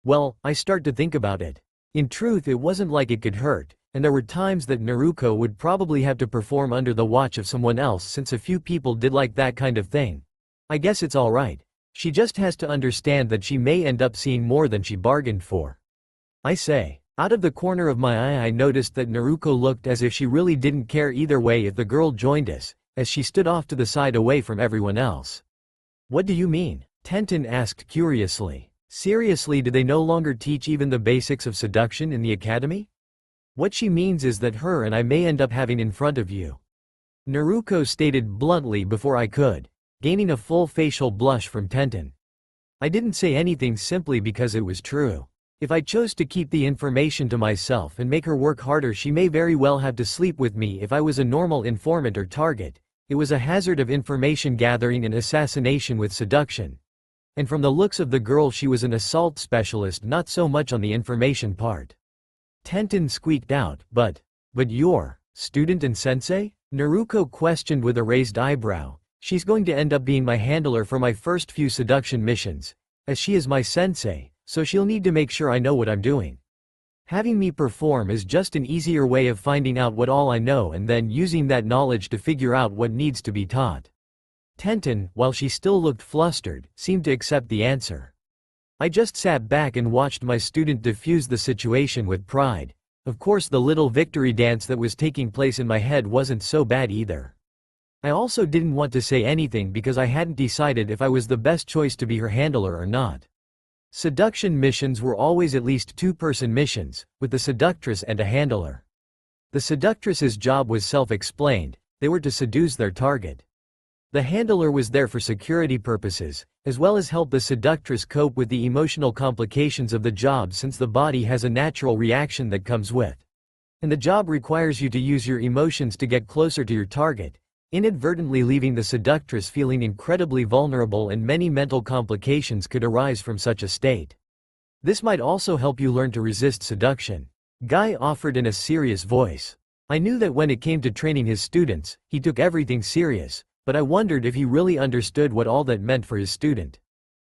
Well, I start to think about it. In truth, it wasn't like it could hurt, and there were times that Naruto would probably have to perform under the watch of someone else since a few people did like that kind of thing. I guess it's all right. She just has to understand that she may end up seeing more than she bargained for. I say. Out of the corner of my eye I noticed that Naruto looked as if she really didn't care either way if the girl joined us, as she stood off to the side away from everyone else. What do you mean? Tenten asked curiously. Seriously, do they no longer teach even the basics of seduction in the academy? What she means is that her and I may end up having in front of you. Naruto stated bluntly before I could, gaining a full facial blush from Tenten. I didn't say anything simply because it was true. If I chose to keep the information to myself and make her work harder, she may very well have to sleep with me if I was a normal informant or target. It was a hazard of information gathering and assassination with seduction. And from the looks of the girl, she was an assault specialist, not so much on the information part. Tenten squeaked out, but you're student and sensei? Naruko questioned with a raised eyebrow. She's going to end up being my handler for my first few seduction missions, as she is my sensei, so she'll need to make sure I know what I'm doing. Having me perform is just an easier way of finding out what all I know and then using that knowledge to figure out what needs to be taught. Tenten, while she still looked flustered, seemed to accept the answer. I just sat back and watched my student diffuse the situation with pride. Of course, the little victory dance that was taking place in my head wasn't so bad either. I also didn't want to say anything because I hadn't decided if I was the best choice to be her handler or not. Seduction missions were always at least two-person missions, with the seductress and a handler. The seductress's job was self-explained: they were to seduce their target. The handler was there for security purposes, as well as help the seductress cope with the emotional complications of the job, since the body has a natural reaction that comes with. And the job requires you to use your emotions to get closer to your target, inadvertently leaving the seductress feeling incredibly vulnerable, and many mental complications could arise from such a state. This might also help you learn to resist seduction. Guy offered in a serious voice. I knew that when it came to training his students, he took everything serious, but I wondered if he really understood what all that meant for his student.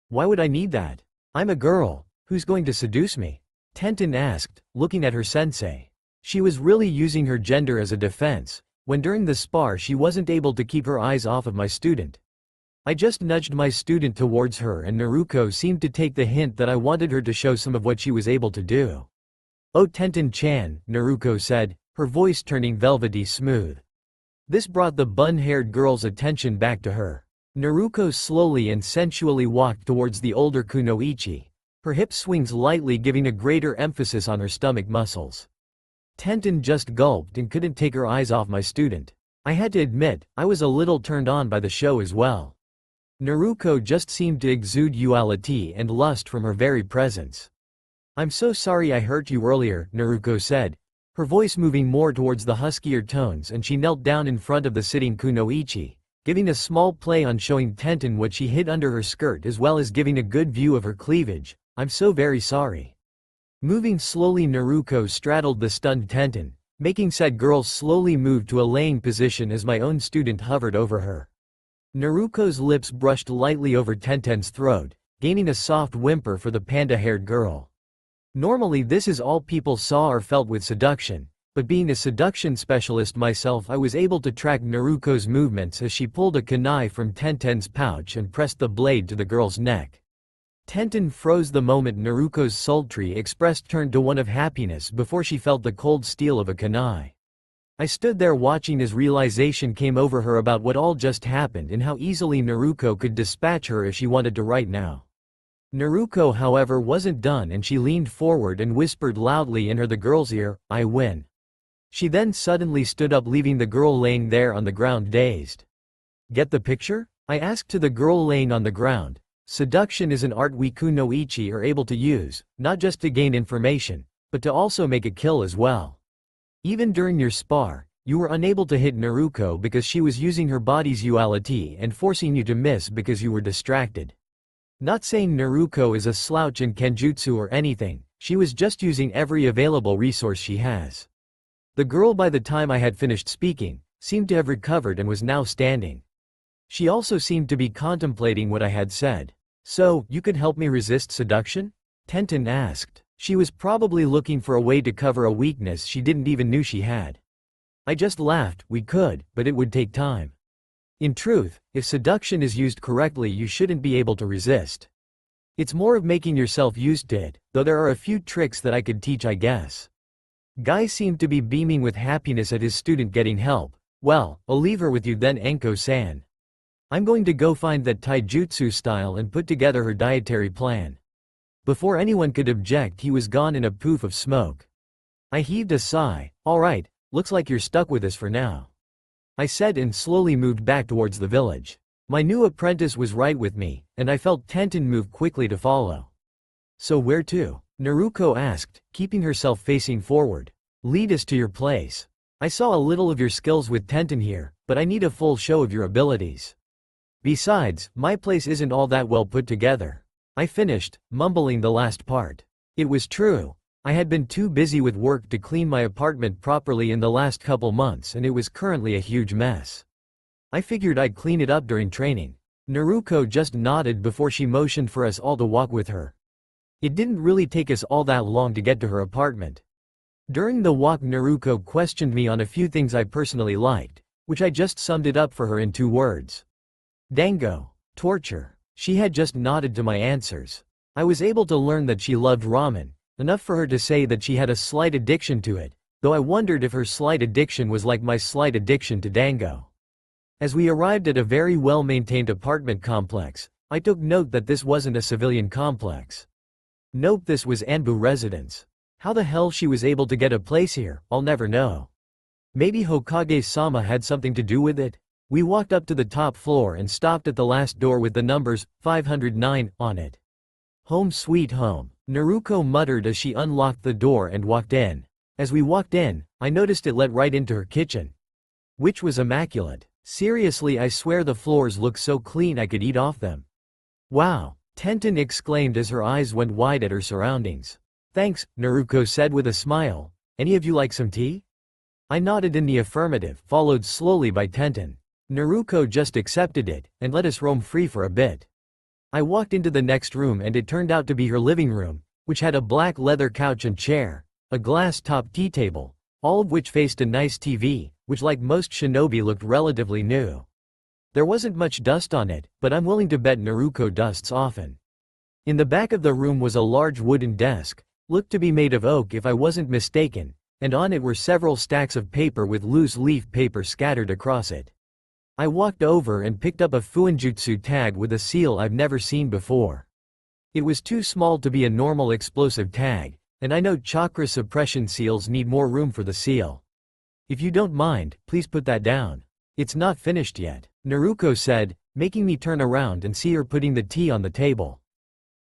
Why would I need that? I'm a girl. Who's going to seduce me? Tenten asked, looking at her sensei. She was really using her gender as a defense, when during the spar she wasn't able to keep her eyes off of my student. I just nudged my student towards her, and Naruko seemed to take the hint that I wanted her to show some of what she was able to do. "Oh, Tenten-chan," Naruko said, her voice turning velvety smooth. This brought the bun-haired girl's attention back to her. Naruko slowly and sensually walked towards the older kunoichi, her hip swings lightly giving a greater emphasis on her stomach muscles. Tenten just gulped and couldn't take her eyes off my student. I had to admit, I was a little turned on by the show as well. Naruko just seemed to exude duality and lust from her very presence. "I'm so sorry I hurt you earlier," Naruko said, her voice moving more towards the huskier tones, and she knelt down in front of the sitting kunoichi, giving a small play on showing Tenten what she hid under her skirt as well as giving a good view of her cleavage. "I'm so very sorry." Moving slowly, Naruko straddled the stunned Tenten, making said girl slowly move to a laying position as my own student hovered over her. Naruko's lips brushed lightly over Tenten's throat, gaining a soft whimper for the panda-haired girl. Normally this is all people saw or felt with seduction, but being a seduction specialist myself, I was able to track Naruko's movements as she pulled a kunai from Tenten's pouch and pressed the blade to the girl's neck. Tenten froze the moment Naruko's sultry express turned to one of happiness before she felt the cold steel of a kunai. I stood there watching as realization came over her about what all just happened and how easily Naruko could dispatch her if she wanted to right now. Naruko, however, wasn't done, and she leaned forward and whispered loudly in the girl's ear, "I win." She then suddenly stood up, leaving the girl laying there on the ground dazed. "Get the picture?" I asked to the girl laying on the ground. Seduction is an art we kunoichi are able to use, not just to gain information, but to also make a kill as well. Even during your spar, you were unable to hit Naruko because she was using her body's duality and forcing you to miss because you were distracted. Not saying Naruko is a slouch in kenjutsu or anything, she was just using every available resource she has. The girl, by the time I had finished speaking, seemed to have recovered and was now standing. She also seemed to be contemplating what I had said. "So, you could help me resist seduction?" Tenten asked. She was probably looking for a way to cover a weakness she didn't even know she had. I just laughed. "We could, but it would take time. In truth, if seduction is used correctly, you shouldn't be able to resist. It's more of making yourself used to it, though there are a few tricks that I could teach, I guess." Guy seemed to be beaming with happiness at his student getting help. "Well, I'll leave her with you then, Enko-san. I'm going to go find that taijutsu style and put together her dietary plan." Before anyone could object, he was gone in a poof of smoke. I heaved a sigh. "All right, looks like you're stuck with us for now," I said, and slowly moved back towards the village. My new apprentice was right with me, and I felt Tenten move quickly to follow. "So where to?" Naruko asked, keeping herself facing forward. "Lead us to your place. I saw a little of your skills with Tenten here, but I need a full show of your abilities." Besides, my place isn't all that well put together. I finished, mumbling the last part. It was true. I had been too busy with work to clean my apartment properly in the last couple months and it was currently a huge mess. I figured I'd clean it up during training. Naruto just nodded before she motioned for us all to walk with her. It didn't really take us all that long to get to her apartment. During the walk Naruto questioned me on a few things I personally liked, which I just summed it up for her in 2 words. Dango. Torture. She had just nodded to my answers. I was able to learn that she loved ramen, enough for her to say that she had a slight addiction to it, though I wondered if her slight addiction was like my slight addiction to dango. As we arrived at a very well-maintained apartment complex, I took note that this wasn't a civilian complex. Nope, this was Anbu residence. How the hell she was able to get a place here, I'll never know. Maybe Hokage-sama had something to do with it? We walked up to the top floor and stopped at the last door with the numbers 509 on it. Home sweet home, Naruto muttered as she unlocked the door and walked in. As we walked in, I noticed it led right into her kitchen, which was immaculate. Seriously, I swear the floors look so clean I could eat off them. Wow, Tenten exclaimed as her eyes went wide at her surroundings. Thanks, Naruto said with a smile. Any of you like some tea? I nodded in the affirmative, followed slowly by Tenten. Naruto just accepted it, and let us roam free for a bit. I walked into the next room and it turned out to be her living room, which had a black leather couch and chair, a glass-top tea table, all of which faced a nice TV, which like most shinobi looked relatively new. There wasn't much dust on it, but I'm willing to bet Naruto dusts often. In the back of the room was a large wooden desk, looked to be made of oak if I wasn't mistaken, and on it were several stacks of paper with loose leaf paper scattered across it. I walked over and picked up a fuinjutsu tag with a seal I've never seen before. It was too small to be a normal explosive tag, and I know chakra suppression seals need more room for the seal. If you don't mind, please put that down. It's not finished yet, Naruto said, making me turn around and see her putting the tea on the table.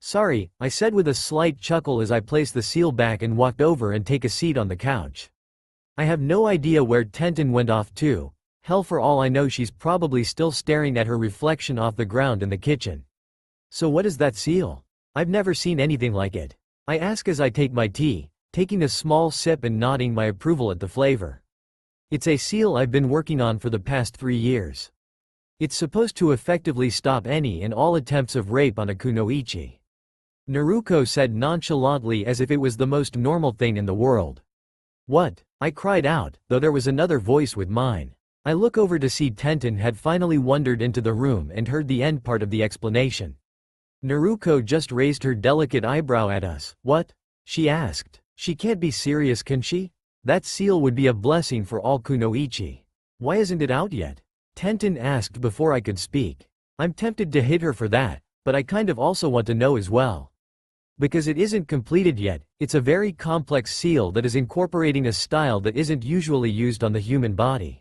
Sorry, I said with a slight chuckle as I placed the seal back and walked over and take a seat on the couch. I have no idea where Tenten went off to. Hell, for all I know she's probably still staring at her reflection off the ground in the kitchen. So what is that seal? I've never seen anything like it. I ask as I take my tea, taking a small sip and nodding my approval at the flavor. It's a seal I've been working on for the past 3 years. It's supposed to effectively stop any and all attempts of rape on a kunoichi. Naruto said nonchalantly as if it was the most normal thing in the world. What? I cried out, though there was another voice with mine. I look over to see Tenten had finally wandered into the room and heard the end part of the explanation. Naruto just raised her delicate eyebrow at us. What? She asked. She can't be serious, can she? That seal would be a blessing for all kunoichi. Why isn't it out yet? Tenten asked before I could speak. I'm tempted to hit her for that, but I kind of also want to know as well. Because it isn't completed yet, it's a very complex seal that is incorporating a style that isn't usually used on the human body.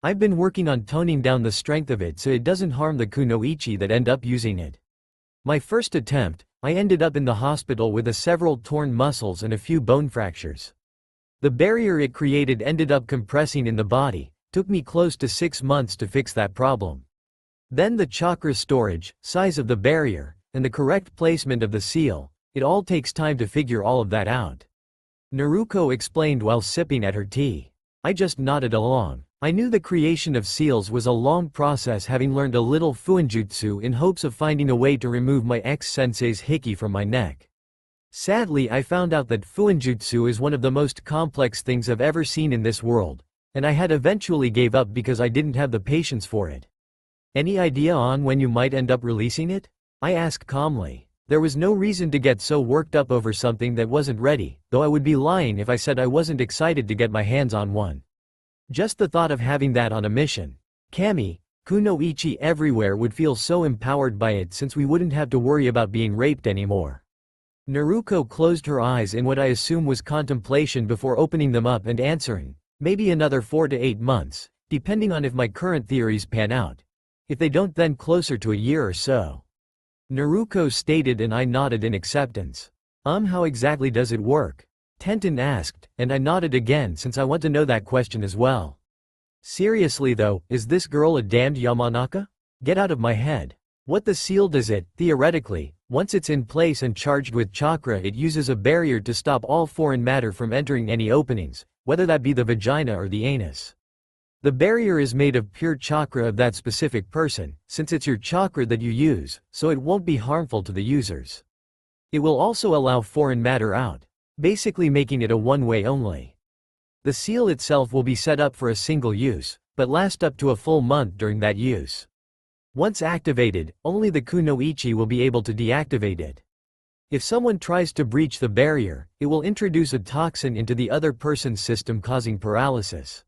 I've been working on toning down the strength of it so it doesn't harm the kunoichi that end up using it. My first attempt, I ended up in the hospital with several torn muscles and a few bone fractures. The barrier it created ended up compressing in the body, took me close to 6 months to fix that problem. Then the chakra storage, size of the barrier, and the correct placement of the seal, it all takes time to figure all of that out. Naruto explained while sipping at her tea. I just nodded along. I knew the creation of seals was a long process, having learned a little fuinjutsu in hopes of finding a way to remove my ex-sensei's hiki from my neck. Sadly, I found out that fuinjutsu is one of the most complex things I've ever seen in this world, and I had eventually gave up because I didn't have the patience for it. Any idea on when you might end up releasing it? I asked calmly. There was no reason to get so worked up over something that wasn't ready, though I would be lying if I said I wasn't excited to get my hands on one. Just the thought of having that on a mission. Kami, kunoichi everywhere would feel so empowered by it since we wouldn't have to worry about being raped anymore. Naruto closed her eyes in what I assume was contemplation before opening them up and answering, maybe another 4 to 8 months, depending on if my current theories pan out. If they don't, then closer to a year or so. Naruto stated and I nodded in acceptance. How exactly does it work? Tenten asked, and I nodded again since I want to know that question as well. Seriously though, is this girl a damned Yamanaka? Get out of my head. What the seal does it, theoretically, once it's in place and charged with chakra, it uses a barrier to stop all foreign matter from entering any openings, whether that be the vagina or the anus. The barrier is made of pure chakra of that specific person, since it's your chakra that you use, so it won't be harmful to the users. It will also allow foreign matter out, basically making it a one-way only. The seal itself will be set up for a single use, but last up to a full month during that use. Once activated, only the kunoichi will be able to deactivate it. If someone tries to breach the barrier, it will introduce a toxin into the other person's system, causing paralysis.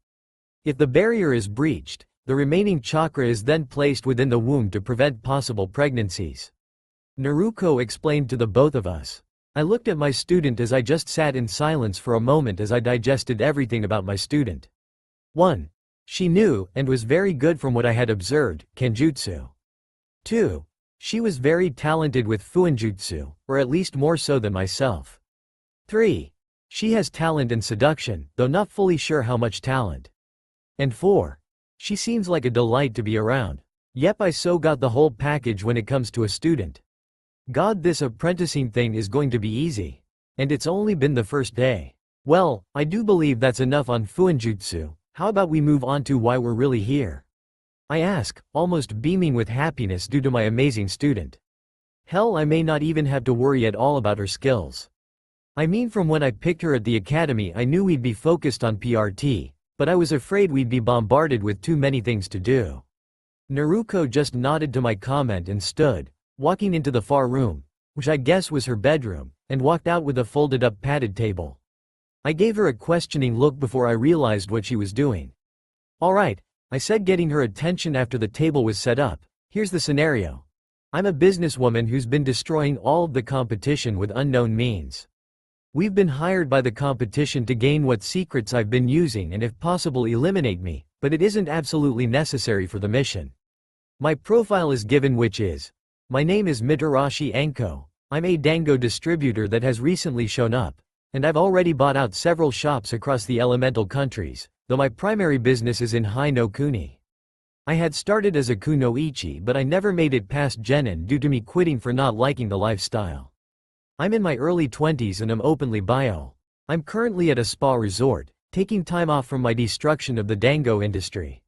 If the barrier is breached, the remaining chakra is then placed within the womb to prevent possible pregnancies. Naruto explained to the both of us. I looked at my student as I just sat in silence for a moment as I digested everything about my student. 1. She knew, and was very good from what I had observed, Kenjutsu. 2. She was very talented with Fuinjutsu, or at least more so than myself. 3. She has talent in seduction, though not fully sure how much talent. And 4. She seems like a delight to be around. Yep, I so got the whole package when it comes to a student. God, this apprenticing thing is going to be easy. And it's only been the first day. Well, I do believe that's enough on Fuinjutsu. How about we move on to why we're really here? I ask, almost beaming with happiness due to my amazing student. Hell, I may not even have to worry at all about her skills. I mean, from when I picked her at the academy, I knew we'd be focused on PRT, but I was afraid we'd be bombarded with too many things to do. Naruto just nodded to my comment and stood, walking into the far room, which I guess was her bedroom, and walked out with a folded-up padded table. I gave her a questioning look before I realized what she was doing. Alright, I said, getting her attention after the table was set up. Here's the scenario. I'm a businesswoman who's been destroying all of the competition with unknown means. We've been hired by the competition to gain what secrets I've been using and if possible eliminate me, but it isn't absolutely necessary for the mission. My profile is given, which is, my name is Mitarashi Anko. I'm a dango distributor that has recently shown up, and I've already bought out several shops across the elemental countries, though my primary business is in Hai no Kuni. I had started as a kunoichi, but I never made it past genin due to me quitting for not liking the lifestyle. I'm in my early 20s and am openly bio. I'm currently at a spa resort, taking time off from my destruction of the dango industry.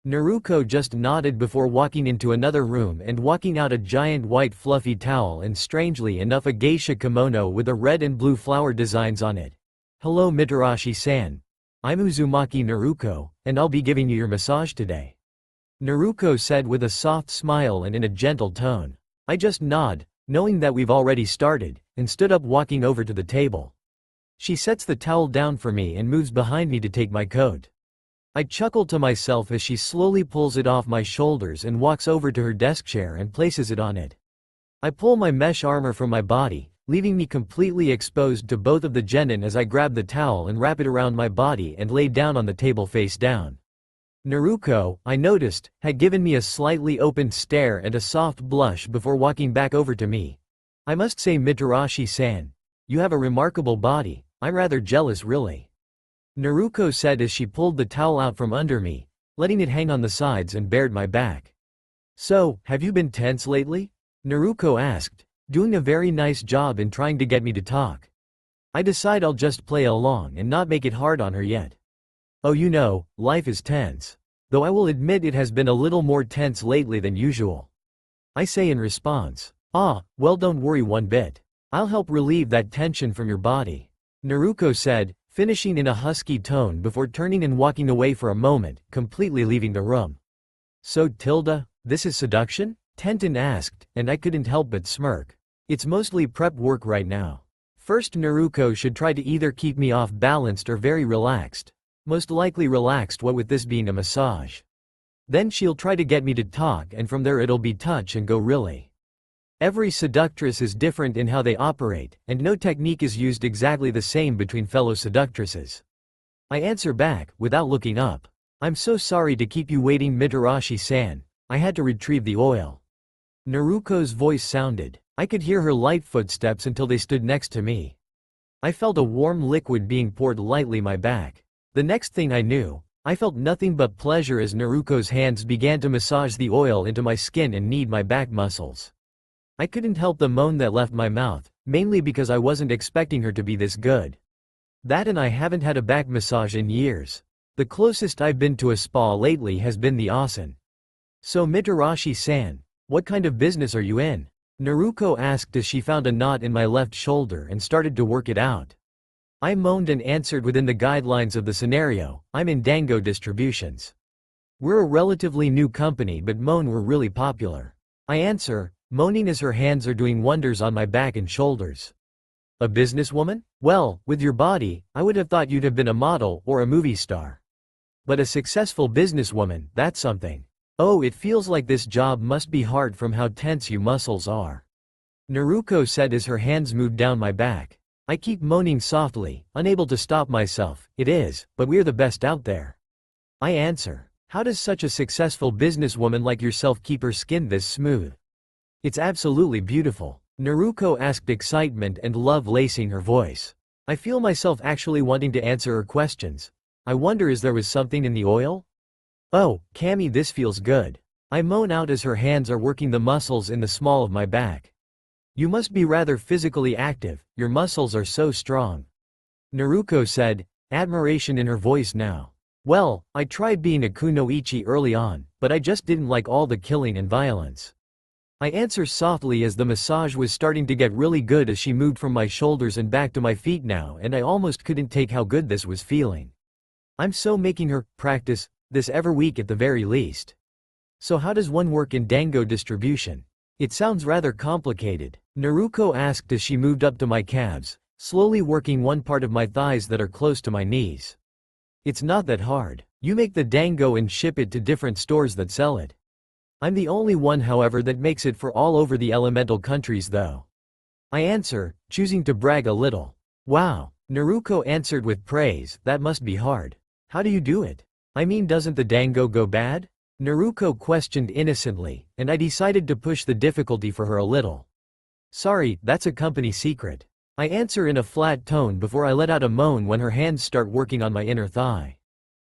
Naruto just nodded before walking into another room and walking out a giant white fluffy towel and, strangely enough, a geisha kimono with a red and blue flower designs on it. Hello Mitarashi-san. I'm Uzumaki Naruto, and I'll be giving you your massage today. Naruto said with a soft smile and in a gentle tone. I just nod, knowing that we've already started, and stood up, walking over to the table. She sets the towel down for me and moves behind me to take my coat. I chuckle to myself as she slowly pulls it off my shoulders and walks over to her desk chair and places it on it. I pull my mesh armor from my body, leaving me completely exposed to both of the genin as I grab the towel and wrap it around my body and lay down on the table face down. Naruto, I noticed, had given me a slightly opened stare and a soft blush before walking back over to me. I must say, Mitarashi-san, you have a remarkable body. I'm rather jealous, really. Naruto said as she pulled the towel out from under me, letting it hang on the sides and bared my back. So, have you been tense lately? Naruto asked, doing a very nice job in trying to get me to talk. I decide I'll just play along and not make it hard on her yet. Oh, you know, life is tense. Though I will admit it has been a little more tense lately than usual. I say in response. Ah, well, don't worry one bit. I'll help relieve that tension from your body. Naruto said, finishing in a husky tone before turning and walking away for a moment, completely leaving the room. So Tilda, this is seduction? Tenten asked, and I couldn't help but smirk. It's mostly prep work right now. First, Naruto should try to either keep me off balanced or very relaxed. Most likely relaxed, what with this being a massage. Then she'll try to get me to talk, and from there it'll be touch and go, really. Every seductress is different in how they operate, and no technique is used exactly the same between fellow seductresses. I answer back, without looking up. I'm so sorry to keep you waiting, Mitarashi-san. I had to retrieve the oil. Naruto's voice sounded. I could hear her light footsteps until they stood next to me. I felt a warm liquid being poured lightly my back. The next thing I knew, I felt nothing but pleasure as Naruko's hands began to massage the oil into my skin and knead my back muscles. I couldn't help the moan that left my mouth, mainly because I wasn't expecting her to be this good. That and I haven't had a back massage in years. The closest I've been to a spa lately has been the Asen. So Mitarashi-san, what kind of business are you in? Naruko asked as she found a knot in my left shoulder and started to work it out. I moaned and answered within the guidelines of the scenario, I'm in Dango Distributions. We're a relatively new company but moan we're really popular. I answer, moaning as her hands are doing wonders on my back and shoulders. A businesswoman? Well, with your body, I would have thought you'd have been a model or a movie star. But a successful businesswoman, that's something. Oh, it feels like this job must be hard from how tense you muscles are. Naruko said as her hands moved down my back. I keep moaning softly, unable to stop myself. It is, but we're the best out there. I answer. How does such a successful businesswoman like yourself keep her skin this smooth? It's absolutely beautiful. Naruko asked, excitement and love lacing her voice. I feel myself actually wanting to answer her questions. I wonder is there was something in the oil? Oh, Cammy, this feels good. I moan out as her hands are working the muscles in the small of my back. You must be rather physically active, your muscles are so strong. Naruko said, admiration in her voice now. Well, I tried being a kunoichi early on, but I just didn't like all the killing and violence. I answer softly as the massage was starting to get really good as she moved from my shoulders and back to my feet now, and I almost couldn't take how good this was feeling. I'm so making her practice this every week at the very least. So how does one work in Dango Distribution? It sounds rather complicated. Naruko asked as she moved up to my calves, slowly working one part of my thighs that are close to my knees. It's not that hard. You make the dango and ship it to different stores that sell it. I'm the only one, however, that makes it for all over the elemental countries though. I answer, choosing to brag a little. Wow. Naruko answered with praise, that must be hard. How do you do it? I mean, doesn't the dango go bad? Naruko questioned innocently, and I decided to push the difficulty for her a little. Sorry, that's a company secret. I answer in a flat tone before I let out a moan when her hands start working on my inner thigh.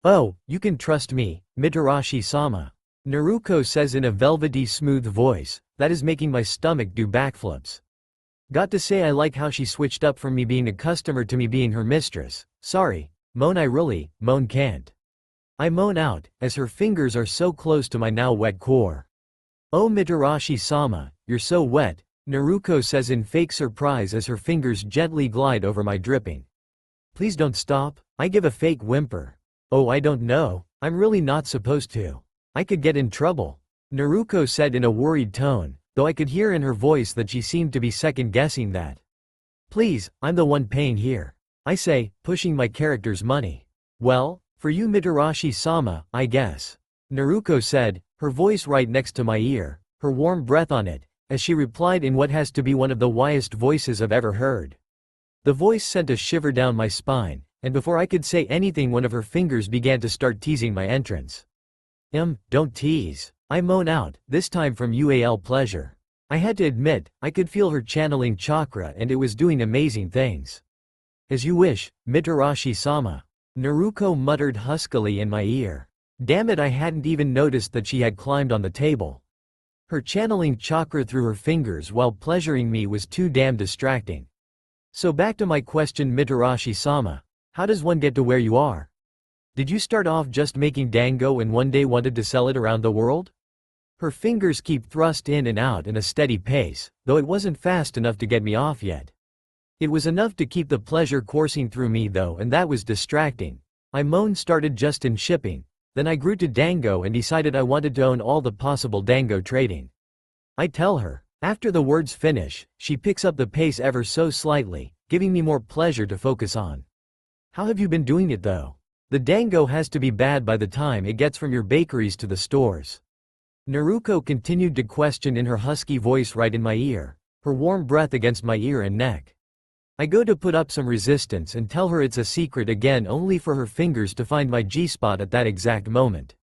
Oh, you can trust me, Mitarashi-sama. Naruko says in a velvety smooth voice, that is making my stomach do backflips. Got to say I like how she switched up from me being a customer to me being her mistress. Sorry, moan I really, moan can't. I moan out, as her fingers are so close to my now wet core. Oh Mitarashi-sama, you're so wet, Naruko says in fake surprise as her fingers gently glide over my dripping. Please don't stop, I give a fake whimper. Oh, I don't know, I'm really not supposed to. I could get in trouble. Naruko said in a worried tone, though I could hear in her voice that she seemed to be second-guessing that. Please, I'm the one paying here. I say, pushing my character's money. Well, for you Mitarashi-sama, I guess. Naruko said, her voice right next to my ear, her warm breath on it, as she replied in what has to be one of the wildest voices I've ever heard. The voice sent a shiver down my spine, and before I could say anything one of her fingers began to start teasing my entrance. Don't tease. I moan out, this time from UAL pleasure. I had to admit, I could feel her channeling chakra and it was doing amazing things. As you wish, Mitarashi-sama. Naruko muttered huskily in my ear. Damn it, I hadn't even noticed that she had climbed on the table. Her channeling chakra through her fingers while pleasuring me was too damn distracting. So back to my question, Mitarashi-sama. How does one get to where you are? Did you start off just making dango and one day wanted to sell it around the world? Her fingers keep thrust in and out in a steady pace, though it wasn't fast enough to get me off yet. It was enough to keep the pleasure coursing through me though, and that was distracting. I moaned, started just in shipping, then I grew to dango and decided I wanted to own all the possible dango trading. I tell her. After the words finish, she picks up the pace ever so slightly, giving me more pleasure to focus on. How have you been doing it though? The dango has to be bad by the time it gets from your bakeries to the stores. Naruko continued to question in her husky voice right in my ear, her warm breath against my ear and neck. I go to put up some resistance and tell her it's a secret again, only for her fingers to find my G-spot at that exact moment.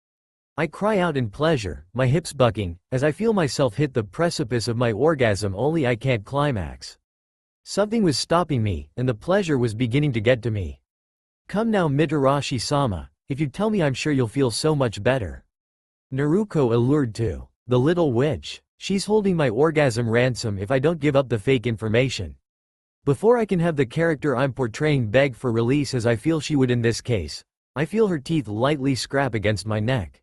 I cry out in pleasure, my hips bucking, as I feel myself hit the precipice of my orgasm, only I can't climax. Something was stopping me, and the pleasure was beginning to get to me. Come now Mitarashi-sama, If you tell me I'm sure you'll feel so much better. Naruto allured to. The little witch. She's holding my orgasm ransom if I don't give up the fake information. Before I can have the character I'm portraying beg for release as I feel she would in this case, I feel her teeth lightly scrap against my neck.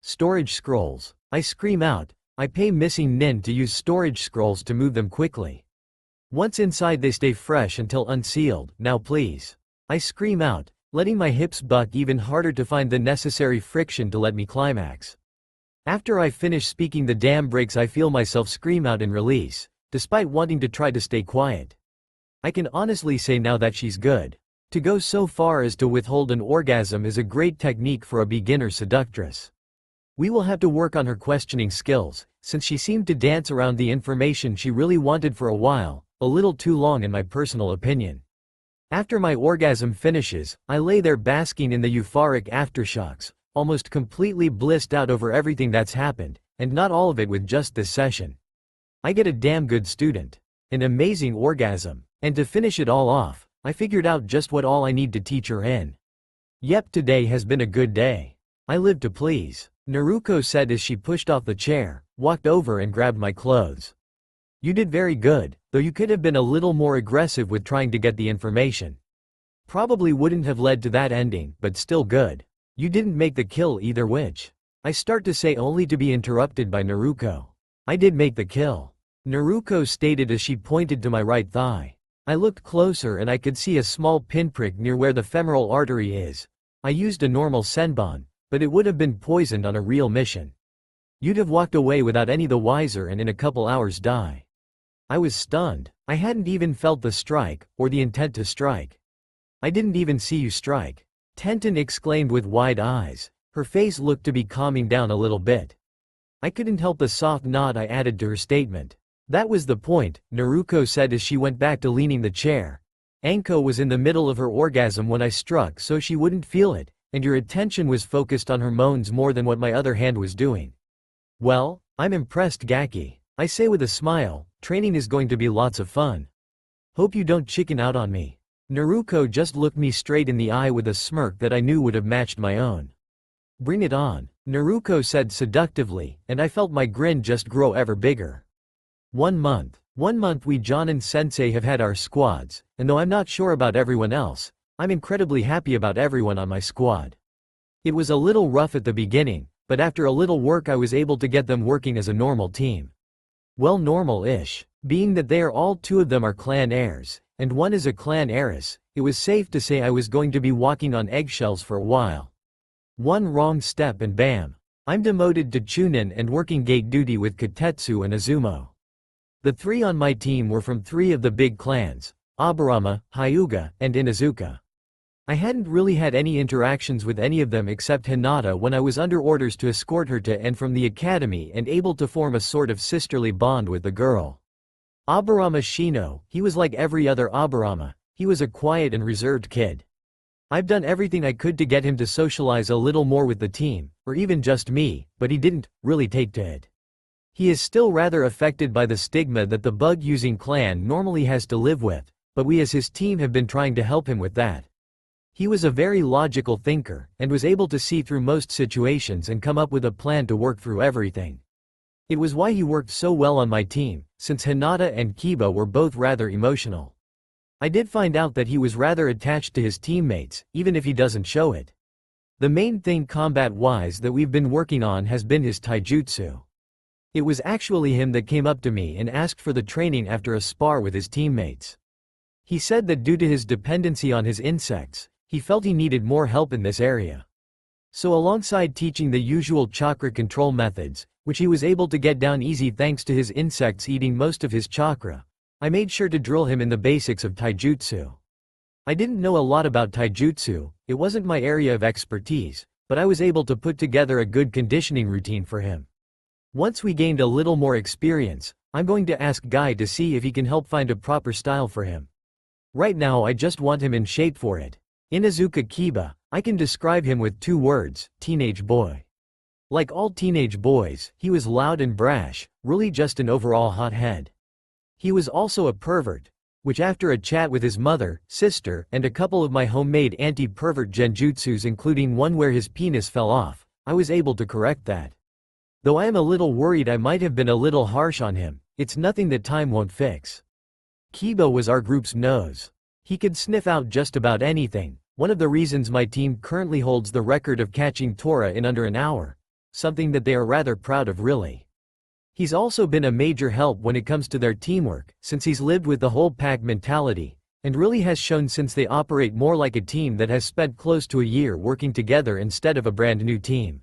Storage scrolls. I scream out. I pay missing Nin to use storage scrolls to move them quickly. Once inside they stay fresh until unsealed. Now please. I scream out, letting my hips buck even harder to find the necessary friction to let me climax. After I finish speaking the dam breaks, I feel myself scream out in release, despite wanting to try to stay quiet. I can honestly say now that she's good. To go so far as to withhold an orgasm is a great technique for a beginner seductress. We will have to work on her questioning skills, since she seemed to dance around the information she really wanted for a while, a little too long in my personal opinion. After my orgasm finishes, I lay there basking in the euphoric aftershocks, almost completely blissed out over everything that's happened, and not all of it with just this session. I get a damn good student. An amazing orgasm. And to finish it all off, I figured out just what all I need to teach her in. Yep, today has been a good day. I live to please, Naruto said as she pushed off the chair, walked over and grabbed my clothes. You did very good, though you could have been a little more aggressive with trying to get the information. Probably wouldn't have led to that ending, but still good. You didn't make the kill either, which I start to say only to be interrupted by Naruto. I did make the kill, Naruto stated as she pointed to my right thigh. I looked closer and I could see a small pinprick near where the femoral artery is. I used a normal senbon, but it would have been poisoned on a real mission. You'd have walked away without any the wiser and in a couple hours die. I was stunned. I hadn't even felt the strike, or the intent to strike. I didn't even see you strike, Tenten exclaimed with wide eyes. Her face looked to be calming down a little bit. I couldn't help the soft nod I added to her statement. That was the point, Naruto said as she went back to leaning the chair. Anko was in the middle of her orgasm when I struck so she wouldn't feel it, and your attention was focused on her moans more than what my other hand was doing. Well, I'm impressed, Gaki. I say with a smile, training is going to be lots of fun. Hope you don't chicken out on me. Naruto just looked me straight in the eye with a smirk that I knew would have matched my own. Bring it on, Naruto said seductively, and I felt my grin just grow ever bigger. 1 month. 1 month we Jonin sensei have had our squads, and though I'm not sure about everyone else, I'm incredibly happy about everyone on my squad. It was a little rough at the beginning, but after a little work I was able to get them working as a normal team. Well, normal-ish, being that they are all 2 of them are clan heirs, and 1 is a clan heiress, it was safe to say I was going to be walking on eggshells for a while. 1 wrong step and bam. I'm demoted to Chunin and working gate duty with Katetsu and Izumo. The 3 on my team were from 3 of the big clans, Aburama, Hyuga, and Inuzuka. I hadn't really had any interactions with any of them except Hinata when I was under orders to escort her to and from the academy and able to form a sort of sisterly bond with the girl. Aburama Shino, he was like every other Aburama, he was a quiet and reserved kid. I've done everything I could to get him to socialize a little more with the team, or even just me, but he didn't really take to it. He is still rather affected by the stigma that the bug-using clan normally has to live with, but we as his team have been trying to help him with that. He was a very logical thinker, and was able to see through most situations and come up with a plan to work through everything. It was why he worked so well on my team, since Hinata and Kiba were both rather emotional. I did find out that he was rather attached to his teammates, even if he doesn't show it. The main thing combat-wise that we've been working on has been his taijutsu. It was actually him that came up to me and asked for the training after a spar with his teammates. He said that due to his dependency on his insects, he felt he needed more help in this area. So alongside teaching the usual chakra control methods, which he was able to get down easy thanks to his insects eating most of his chakra, I made sure to drill him in the basics of taijutsu. I didn't know a lot about taijutsu, it wasn't my area of expertise, but I was able to put together a good conditioning routine for him. Once we gained a little more experience, I'm going to ask Guy to see if he can help find a proper style for him. Right now I just want him in shape for it. Inuzuka Kiba, I can describe him with 2 words, teenage boy. Like all teenage boys, he was loud and brash, really just an overall hothead. He was also a pervert, which after a chat with his mother, sister, and a couple of my homemade anti-pervert genjutsus including one where his penis fell off, I was able to correct that. Though I am a little worried I might have been a little harsh on him, it's nothing that time won't fix. Kiba was our group's nose. He could sniff out just about anything, one of the reasons my team currently holds the record of catching Tora in under an hour, something that they are rather proud of really. He's also been a major help when it comes to their teamwork, since he's lived with the whole pack mentality, and really has shown since they operate more like a team that has spent close to a year working together instead of a brand new team.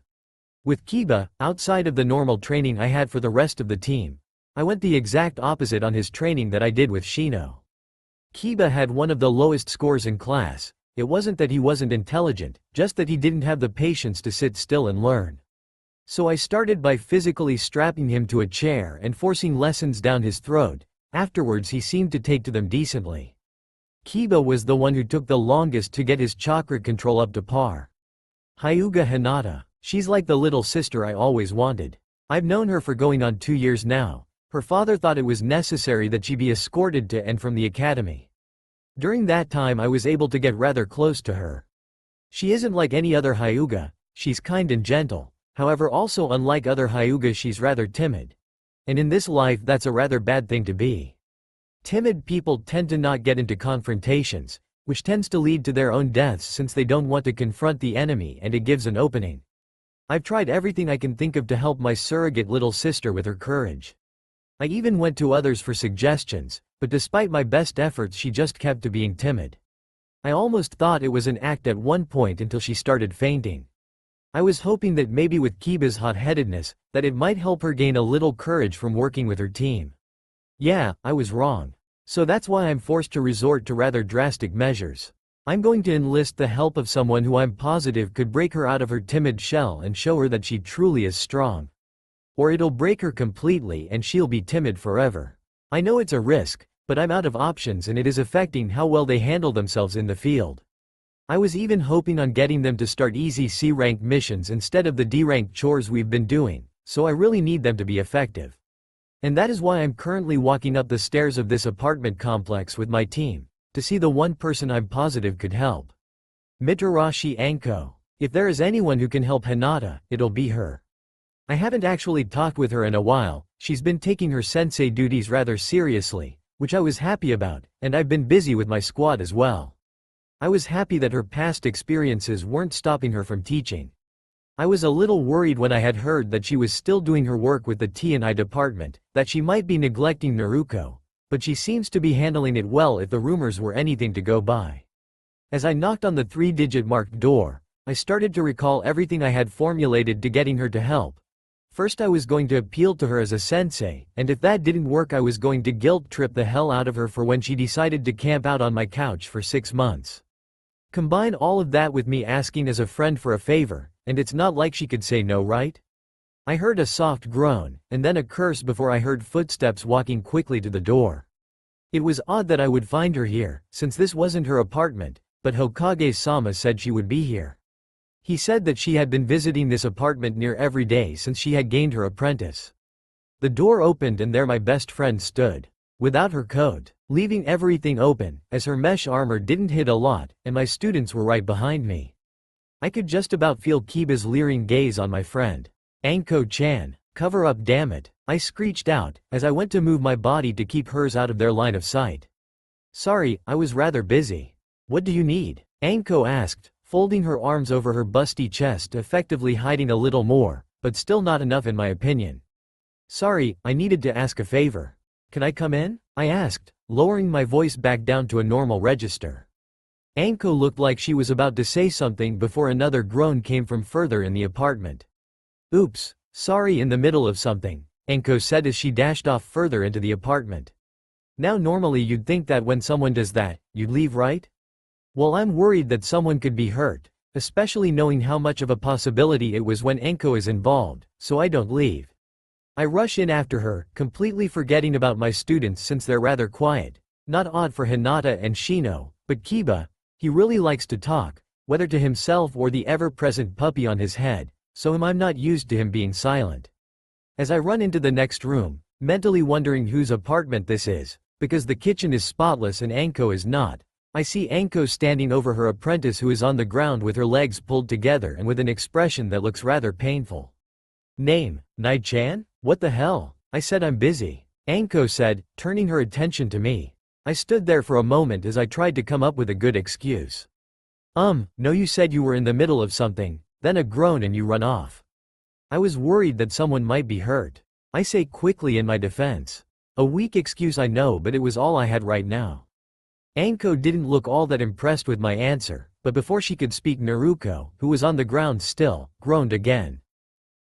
With Kiba, outside of the normal training I had for the rest of the team, I went the exact opposite on his training that I did with Shino. Kiba had one of the lowest scores in class. It wasn't that he wasn't intelligent, just that he didn't have the patience to sit still and learn. So I started by physically strapping him to a chair and forcing lessons down his throat. Afterwards he seemed to take to them decently. Kiba was the one who took the longest to get his chakra control up to par. Hyuga Hinata, she's like the little sister I always wanted. I've known her for going on 2 years now. Her father thought it was necessary that she be escorted to and from the academy. During that time I was able to get rather close to her. She isn't like any other Hyuga, she's kind and gentle. However, also unlike other Hyugas she's rather timid. And in this life that's a rather bad thing to be. Timid people tend to not get into confrontations, which tends to lead to their own deaths since they don't want to confront the enemy and it gives an opening. I've tried everything I can think of to help my surrogate little sister with her courage. I even went to others for suggestions, but despite my best efforts she just kept to being timid. I almost thought it was an act at one point until she started fainting. I was hoping that maybe with Kiba's hot-headedness, that it might help her gain a little courage from working with her team. Yeah, I was wrong. So that's why I'm forced to resort to rather drastic measures. I'm going to enlist the help of someone who I'm positive could break her out of her timid shell and show her that she truly is strong. Or it'll break her completely and she'll be timid forever. I know it's a risk, but I'm out of options and it is affecting how well they handle themselves in the field. I was even hoping on getting them to start easy C-rank missions instead of the D-rank chores we've been doing, so I really need them to be effective. And that is why I'm currently walking up the stairs of this apartment complex with my team, to see the one person I'm positive could help. Mitarashi Anko. If there is anyone who can help Hinata, it'll be her. I haven't actually talked with her in a while, she's been taking her sensei duties rather seriously, which I was happy about, and I've been busy with my squad as well. I was happy that her past experiences weren't stopping her from teaching. I was a little worried when I had heard that she was still doing her work with the T&I department, that she might be neglecting Naruto, but she seems to be handling it well if the rumors were anything to go by. As I knocked on the 3-digit marked door, I started to recall everything I had formulated to getting her to help. First I was going to appeal to her as a sensei, and if that didn't work I was going to guilt trip the hell out of her for when she decided to camp out on my couch for 6 months. Combine all of that with me asking as a friend for a favor, and it's not like she could say no, right? I heard a soft groan, and then a curse before I heard footsteps walking quickly to the door. It was odd that I would find her here, since this wasn't her apartment, but Hokage-sama said she would be here. He said that she had been visiting this apartment near every day since she had gained her apprentice. The door opened and there my best friend stood. Without her coat, leaving everything open, as her mesh armor didn't hit a lot, and my students were right behind me. I could just about feel Kiba's leering gaze on my friend. Anko-chan, cover up damn it, I screeched out, as I went to move my body to keep hers out of their line of sight. Sorry, I was rather busy. What do you need? Anko asked, folding her arms over her busty chest, effectively hiding a little more, but still not enough in my opinion. Sorry, I needed to ask a favor. Can I come in? I asked, lowering my voice back down to a normal register. Anko looked like she was about to say something before another groan came from further in the apartment. Oops, sorry, in the middle of something, Anko said as she dashed off further into the apartment. Now normally you'd think that when someone does that, you'd leave, right? Well, I'm worried that someone could be hurt, especially knowing how much of a possibility it was when Anko is involved, so I don't leave. I rush in after her, completely forgetting about my students since they're rather quiet. Not odd for Hinata and Shino, but Kiba, he really likes to talk, whether to himself or the ever-present puppy on his head, so I'm not used to him being silent. As I run into the next room, mentally wondering whose apartment this is, Because the kitchen is spotless and Anko is not. I see Anko standing over her apprentice who is on the ground with her legs pulled together and with an expression that looks rather painful. Name, Nai-chan? What the hell? I said I'm busy. Anko said, turning her attention to me. I stood there for a moment as I tried to come up with a good excuse. No, you said you were in the middle of something, then a groan and you run off. I was worried that someone might be hurt. I say quickly in my defense. A weak excuse I know, but it was all I had right now. Anko didn't look all that impressed with my answer, but before she could speak Naruto, who was on the ground still, groaned again.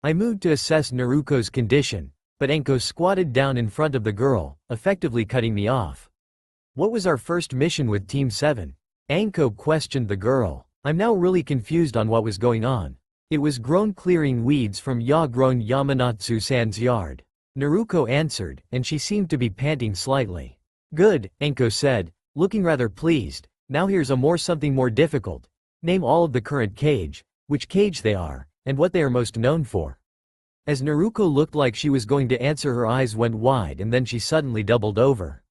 I moved to assess Naruto's condition, but Anko squatted down in front of the girl, effectively cutting me off. What was our first mission with Team 7? Anko questioned the girl. I'm now really confused on what was going on. It was grown clearing weeds from grown Yamanatsu-san's yard. Naruto answered, and she seemed to be panting slightly. Good, Anko said, looking rather pleased. Now here's something more difficult. Name all of the current kage, which kage they are, and what they are most known for. As Naruto looked like she was going to answer, her eyes went wide and then she suddenly doubled over.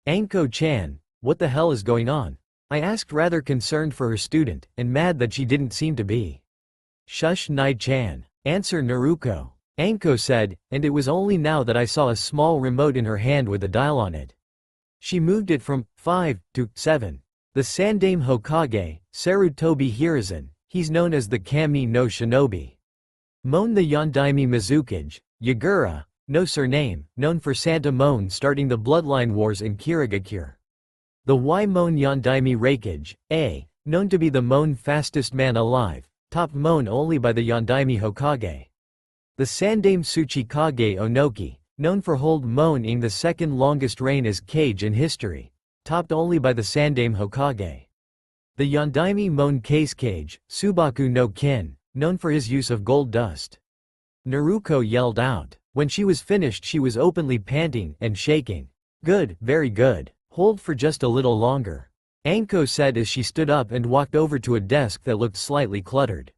Anko-chan, what the hell is going on? I asked, rather concerned for her student, and mad that she didn't seem to be. Shush, Nai-chan. Answer Naruto. Anko said, and it was only now that I saw a small remote in her hand with a dial on it. She moved it from 5 to 7. The Sandame Hokage, Sarutobi Hiruzen, he's known as the Kami no Shinobi. Mon the Yondaime Mizukage, Yagura, no surname, known for Santa Mon starting the bloodline wars in Kirigakure. The Y Mon Yondaime Reikage, A, known to be the Mon fastest man alive, topped Mon only by the Yondaime Hokage. The Sandame Tsuchikage Onoki, known for hold Mon-ing the second longest reign as kage in history, topped only by the Sandame Hokage. The Yondaime Mon Case Kage, Subaku no Kin, known for his use of gold dust. Naruto yelled out. When she was finished she was openly panting and shaking. Good, very good. Hold for just a little longer. Anko said as she stood up and walked over to a desk that looked slightly cluttered.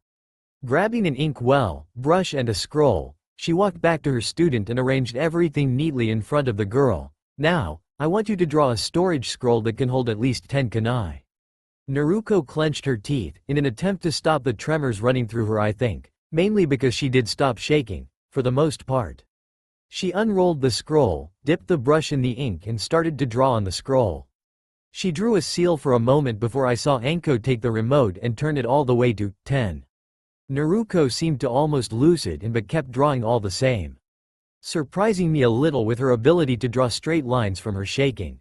Grabbing an ink well, brush and a scroll, she walked back to her student and arranged everything neatly in front of the girl. Now, I want you to draw a storage scroll that can hold at least 10 kunai. Naruto clenched her teeth, in an attempt to stop the tremors running through her, I think, mainly because she did stop shaking, for the most part. She unrolled the scroll, dipped the brush in the ink and started to draw on the scroll. She drew a seal for a moment before I saw Anko take the remote and turn it all the way to 10. Naruto seemed to almost lose it but kept drawing all the same, surprising me a little with her ability to draw straight lines from her shaking.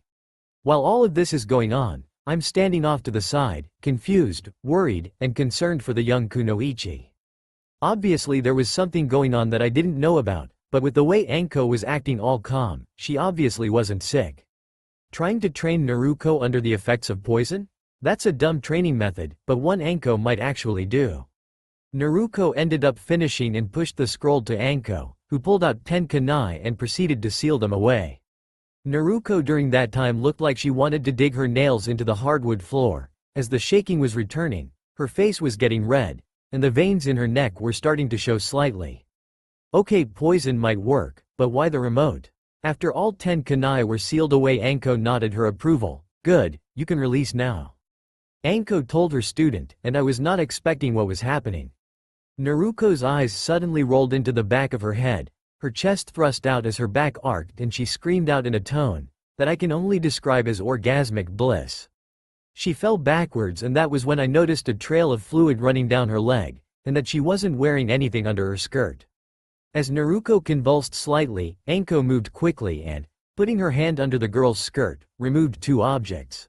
While all of this is going on, I'm standing off to the side, confused, worried, and concerned for the young Kunoichi. Obviously there was something going on that I didn't know about, but with the way Anko was acting all calm, she obviously wasn't sick. Trying to train Naruto under the effects of poison? That's a dumb training method, but one Anko might actually do. Naruto ended up finishing and pushed the scroll to Anko, who pulled out 10 kunai and proceeded to seal them away. Naruto during that time looked like she wanted to dig her nails into the hardwood floor. As the shaking was returning, her face was getting red, and the veins in her neck were starting to show slightly. Okay, poison might work, but why the remote? After all 10 kunai were sealed away, Anko nodded her approval. Good, you can release now. Anko told her student, and I was not expecting what was happening. Naruto's eyes suddenly rolled into the back of her head, her chest thrust out as her back arced and she screamed out in a tone that I can only describe as orgasmic bliss. She fell backwards and that was when I noticed a trail of fluid running down her leg, and that she wasn't wearing anything under her skirt. As Naruto convulsed slightly, Anko moved quickly and, putting her hand under the girl's skirt, removed 2 objects.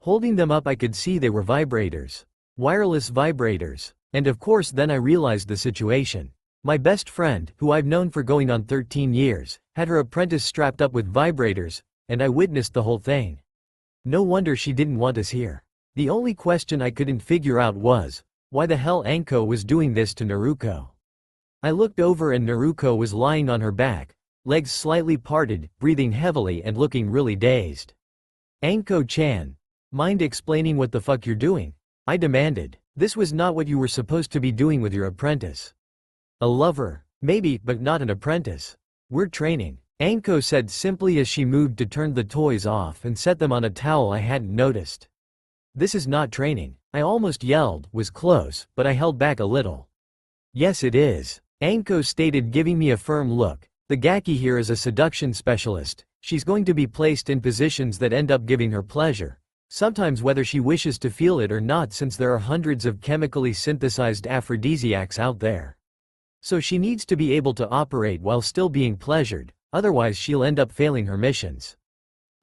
Holding them up I could see they were vibrators. Wireless vibrators. And of course then I realized the situation. My best friend, who I've known for going on 13 years, had her apprentice strapped up with vibrators, and I witnessed the whole thing. No wonder she didn't want us here. The only question I couldn't figure out was, why the hell Anko was doing this to Naruto? I looked over and Naruto was lying on her back, legs slightly parted, breathing heavily and looking really dazed. Anko-chan, mind explaining what the fuck you're doing? I demanded. This was not what you were supposed to be doing with your apprentice. A lover, maybe, but not an apprentice. We're training. Anko said simply as she moved to turn the toys off and set them on a towel I hadn't noticed. This is not training. I almost yelled, was close, but I held back a little. Yes it is. Anko stated, giving me a firm look. The Gaki here is a seduction specialist. She's going to be placed in positions that end up giving her pleasure. Sometimes whether she wishes to feel it or not, since there are hundreds of chemically synthesized aphrodisiacs out there. So she needs to be able to operate while still being pleasured, otherwise she'll end up failing her missions.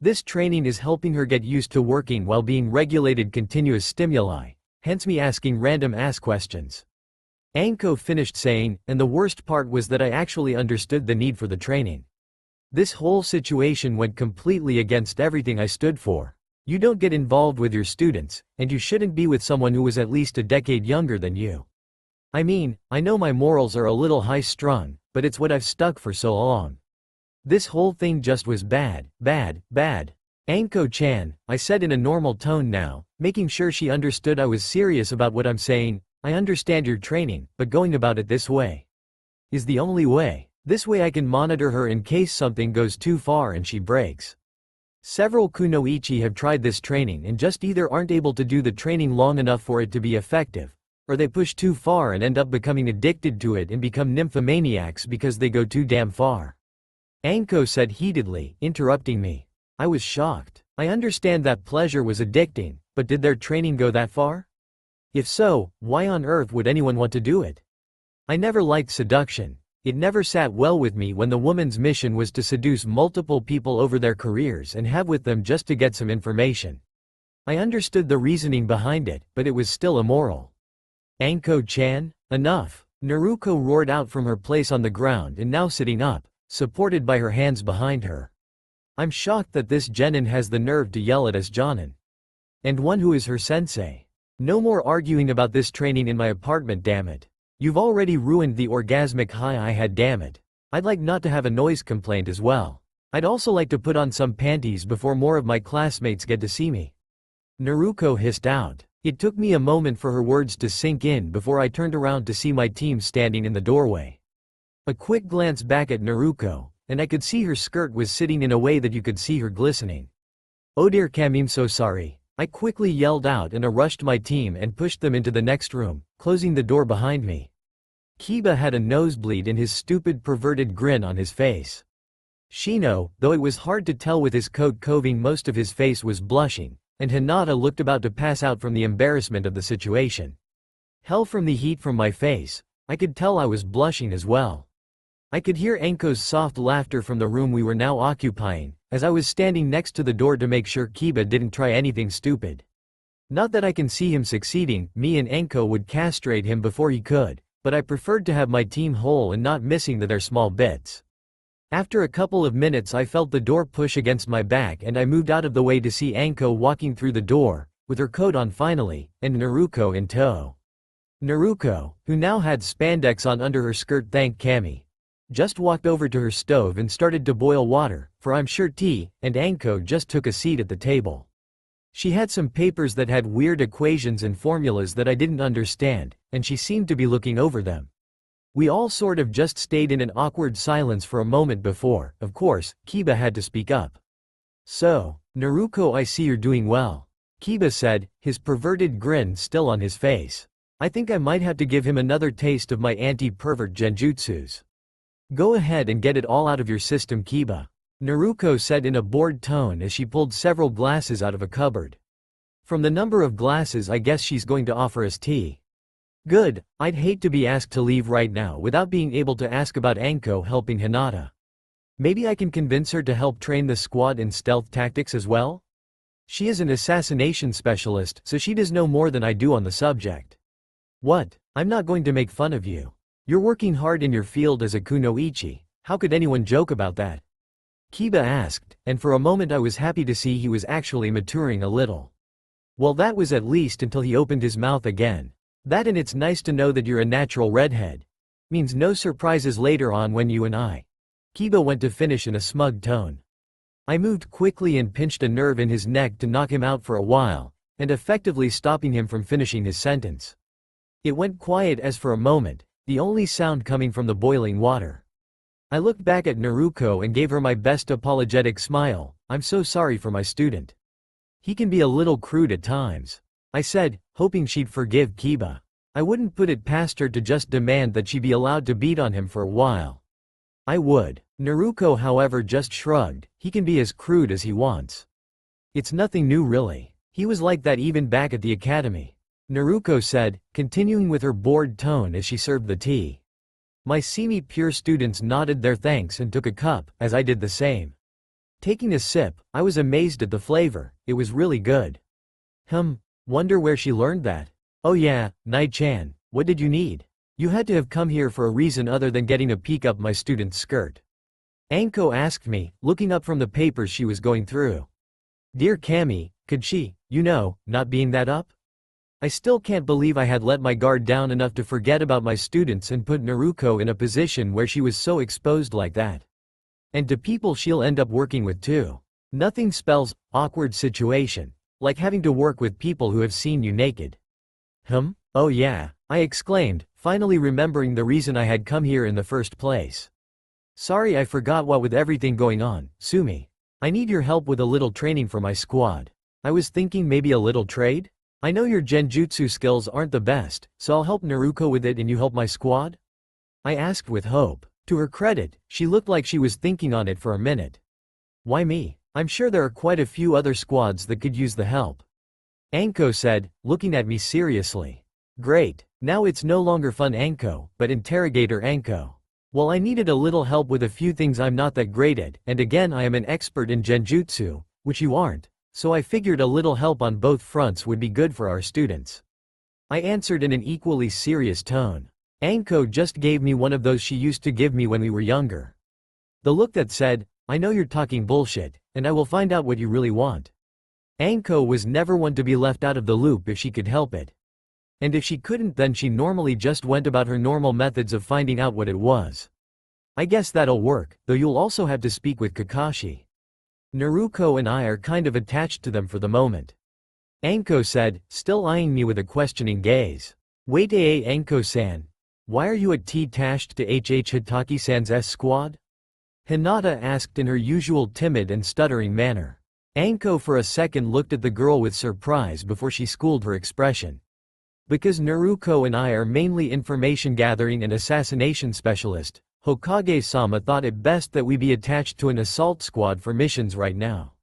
This training is helping her get used to working while being regulated continuous stimuli, hence me asking random ass questions. Anko finished saying, and the worst part was that I actually understood the need for the training. This whole situation went completely against everything I stood for. You don't get involved with your students, and you shouldn't be with someone who was at least a decade younger than you. I mean, I know my morals are a little high-strung, but it's what I've stuck for so long. This whole thing just was bad, bad, bad. Anko-chan, I said in a normal tone now, making sure she understood I was serious about what I'm saying. I understand your training, but going about it this way is the only way. This way I can monitor her in case something goes too far and she breaks. Several kunoichi have tried this training and just either aren't able to do the training long enough for it to be effective, or they push too far and end up becoming addicted to it and become nymphomaniacs because they go too damn far. Anko said heatedly, interrupting me. I was shocked. I understand that pleasure was addicting, but did their training go that far? If so, why on earth would anyone want to do it? I never liked seduction. It never sat well with me when the woman's mission was to seduce multiple people over their careers and have with them just to get some information. I understood the reasoning behind it, but it was still immoral. Anko-chan, enough! Naruto roared out from her place on the ground and now sitting up, supported by her hands behind her. I'm shocked that this genin has the nerve to yell at us Jonin. And one who is her sensei. No more arguing about this training in my apartment, damn it. You've already ruined the orgasmic high I had, damn it. I'd like not to have a noise complaint as well. I'd also like to put on some panties before more of my classmates get to see me. Naruto hissed out. It took me a moment for her words to sink in before I turned around to see my team standing in the doorway. A quick glance back at Naruto, and I could see her skirt was sitting in a way that you could see her glistening. Oh dear Cam, I'm so sorry. I quickly yelled out and rushed my team and pushed them into the next room, closing the door behind me. Kiba had a nosebleed and his stupid perverted grin on his face. Shino, though it was hard to tell with his coat covering most of his face, was blushing, and Hinata looked about to pass out from the embarrassment of the situation. Hell, from the heat from my face, I could tell I was blushing as well. I could hear Anko's soft laughter from the room we were now occupying, as I was standing next to the door to make sure Kiba didn't try anything stupid. Not that I can see him succeeding, me and Anko would castrate him before he could, but I preferred to have my team whole and not missing their small bits. After a couple of minutes I felt the door push against my back and I moved out of the way to see Anko walking through the door, with her coat on finally, and Naruto in tow. Naruto, who now had spandex on under her skirt, thank Kami, just walked over to her stove and started to boil water, for I'm sure tea, and Anko just took a seat at the table. She had some papers that had weird equations and formulas that I didn't understand, and she seemed to be looking over them. We all sort of just stayed in an awkward silence for a moment before, of course, Kiba had to speak up. So, Naruto, I see you're doing well. Kiba said, his perverted grin still on his face. I think I might have to give him another taste of my anti-pervert genjutsus. Go ahead and get it all out of your system, Kiba. Naruto said in a bored tone as she pulled several glasses out of a cupboard. From the number of glasses, I guess she's going to offer us tea. Good, I'd hate to be asked to leave right now without being able to ask about Anko helping Hinata. Maybe I can convince her to help train the squad in stealth tactics as well? She is an assassination specialist, so she does know more than I do on the subject. What? I'm not going to make fun of you. You're working hard in your field as a kunoichi, how could anyone joke about that? Kiba asked, and for a moment I was happy to see he was actually maturing a little. Well, that was at least until he opened his mouth again. That, and it's nice to know that you're a natural redhead. Means no surprises later on when you and I. Kiba went to finish in a smug tone. I moved quickly and pinched a nerve in his neck to knock him out for a while, and effectively stopping him from finishing his sentence. It went quiet as for a moment, the only sound coming from the boiling water. I looked back at Naruko and gave her my best apologetic smile. I'm so sorry for my student. He can be a little crude at times. I said, hoping she'd forgive Kiba. I wouldn't put it past her to just demand that she be allowed to beat on him for a while. I would. Naruko however just shrugged. He can be as crude as he wants. It's nothing new really. He was like that even back at the academy. Naruko said, continuing with her bored tone as she served the tea. My semi pure students nodded their thanks and took a cup, as I did the same. Taking a sip, I was amazed at the flavor. It was really good. Wonder where she learned that. Oh yeah, Nai-chan, what did you need? You had to have come here for a reason other than getting a peek up my student's skirt. Anko asked me, looking up from the papers she was going through. Dear Cammy, could she, not being that up? I still can't believe I had let my guard down enough to forget about my students and put Naruko in a position where she was so exposed like that. And to people she'll end up working with too. Nothing spells awkward situation like having to work with people who have seen you naked. Oh yeah, I exclaimed, finally remembering the reason I had come here in the first place. Sorry I forgot what with everything going on, Sumi. I need your help with a little training for my squad. I was thinking maybe a little trade? I know your genjutsu skills aren't the best, so I'll help Naruko with it and you help my squad? I asked with hope. To her credit, she looked like she was thinking on it for a minute. Why me? I'm sure there are quite a few other squads that could use the help. Anko said, looking at me seriously. Great, now it's no longer fun Anko, but interrogator Anko. Well, I needed a little help with a few things I'm not that great at, and again I am an expert in genjutsu, which you aren't, so I figured a little help on both fronts would be good for our students. I answered in an equally serious tone. Anko just gave me one of those she used to give me when we were younger. The look that said, I know you're talking bullshit, and I will find out what you really want. Anko was never one to be left out of the loop if she could help it. And if she couldn't, then she normally just went about her normal methods of finding out what it was. I guess that'll work, though you'll also have to speak with Kakashi. Naruko and I are kind of attached to them for the moment. Anko said, still eyeing me with a questioning gaze. Wait Anko-san. Why are you attached to Hitaki-san's squad? Hinata asked in her usual timid and stuttering manner. Anko for a second looked at the girl with surprise before she schooled her expression. Because Naruko and I are mainly information gathering and assassination specialist, Hokage-sama thought it best that we be attached to an assault squad for missions right now.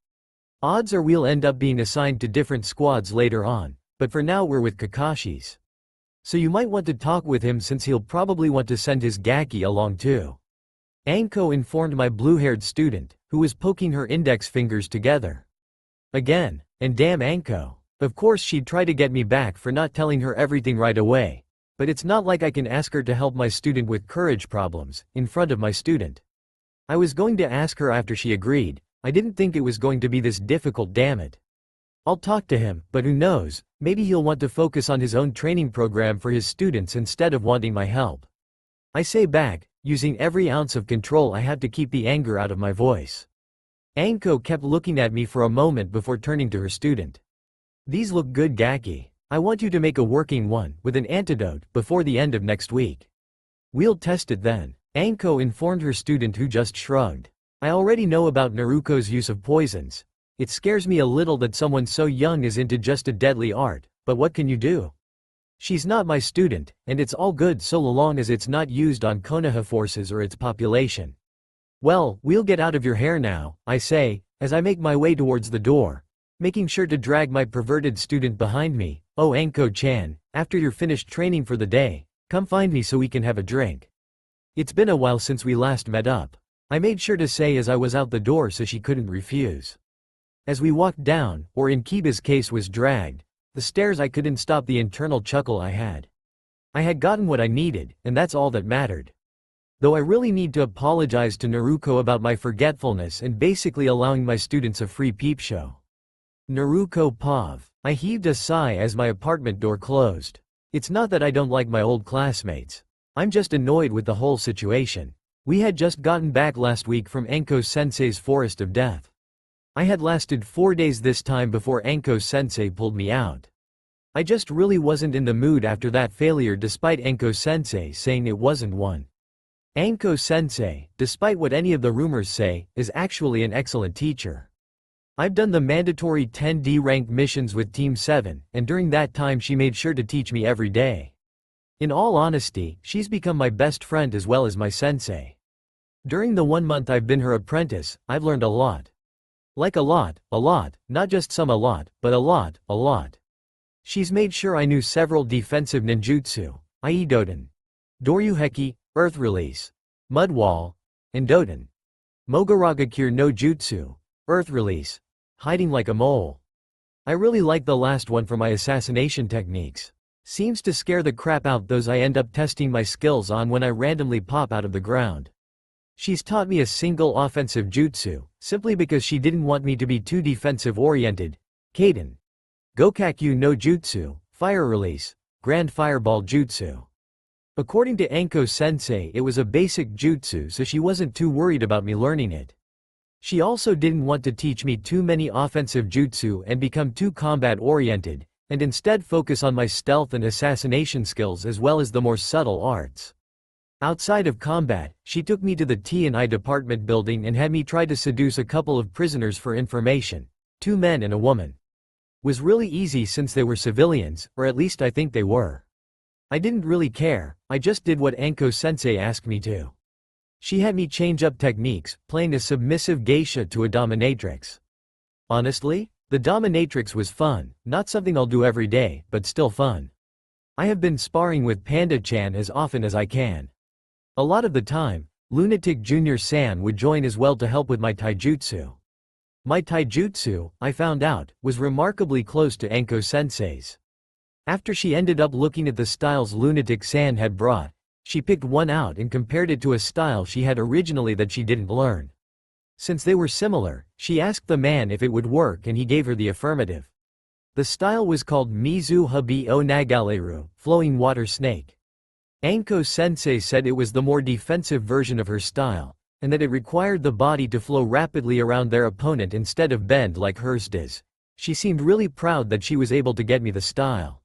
Odds are we'll end up being assigned to different squads later on, but for now we're with Kakashi's. So you might want to talk with him since he'll probably want to send his Gaki along too. Anko informed my blue-haired student, who was poking her index fingers together. Again, and damn Anko. Of course she'd try to get me back for not telling her everything right away. But it's not like I can ask her to help my student with courage problems, in front of my student. I was going to ask her after she agreed. I didn't think it was going to be this difficult, damn it. I'll talk to him, but who knows, maybe he'll want to focus on his own training program for his students instead of wanting my help. I say back, using every ounce of control I had to keep the anger out of my voice. Anko kept looking at me for a moment before turning to her student. These look good Gaki. I want you to make a working one, with an antidote, before the end of next week. We'll test it then. Anko informed her student who just shrugged. I already know about Naruko's use of poisons. It scares me a little that someone so young is into just a deadly art, but what can you do? She's not my student, and it's all good so long as it's not used on Konoha forces or its population. Well, we'll get out of your hair now, I say, as I make my way towards the door, making sure to drag my perverted student behind me. Oh Anko-chan, after you're finished training for the day, come find me so we can have a drink. It's been a while since we last met up. I made sure to say as I was out the door so she couldn't refuse. As we walked down, or in Kiba's case was dragged, the stairs, I couldn't stop the internal chuckle I had. I had gotten what I needed, and that's all that mattered. Though I really need to apologize to Naruko about my forgetfulness and basically allowing my students a free peep show. Naruko Pav. I heaved a sigh as my apartment door closed. It's not that I don't like my old classmates. I'm just annoyed with the whole situation. We had just gotten back last week from Anko-sensei's Forest of Death. I had lasted 4 days this time before Anko-sensei pulled me out. I just really wasn't in the mood after that failure despite Anko-sensei saying it wasn't one. Anko-sensei, despite what any of the rumors say, is actually an excellent teacher. I've done the mandatory 10D ranked missions with Team 7, and during that time she made sure to teach me every day. In all honesty, she's become my best friend as well as my sensei. During the 1 month I've been her apprentice, I've learned a lot. Like a lot, not just some a lot, but a lot. She's made sure I knew several defensive ninjutsu, i.e. Doden, Doryuheki, Earth Release, Mud Wall, and Doden, Mogaragakure no Jutsu, Earth Release, Hiding like a Mole. I really like the last one for my assassination techniques. Seems to scare the crap out those I end up testing my skills on when I randomly pop out of the ground. She's taught me a single offensive jutsu, simply because she didn't want me to be too defensive-oriented. Kaden, Gokakyu no Jutsu, Fire Release, Grand Fireball Jutsu. According to Anko-sensei, it was a basic jutsu, so she wasn't too worried about me learning it. She also didn't want to teach me too many offensive jutsu and become too combat-oriented, and instead focus on my stealth and assassination skills as well as the more subtle arts. Outside of combat, she took me to the T&I department building and had me try to seduce a couple of prisoners for information, 2 men and a woman. Was really easy since they were civilians, or at least I think they were. I didn't really care, I just did what Anko-sensei asked me to. She had me change up techniques, playing a submissive geisha to a dominatrix. Honestly, the dominatrix was fun, not something I'll do every day, but still fun. I have been sparring with Panda-chan as often as I can. A lot of the time, Lunatic Jr. San would join as well to help with my taijutsu. My taijutsu, I found out, was remarkably close to Anko-sensei's. After she ended up looking at the styles Lunatic San had brought, she picked one out and compared it to a style she had originally that she didn't learn. Since they were similar, she asked the man if it would work and he gave her the affirmative. The style was called Mizu Habi o Nagaleru, Flowing Water Snake. Anko-sensei said it was the more defensive version of her style, and that it required the body to flow rapidly around their opponent instead of bend like hers does. She seemed really proud that she was able to get me the style.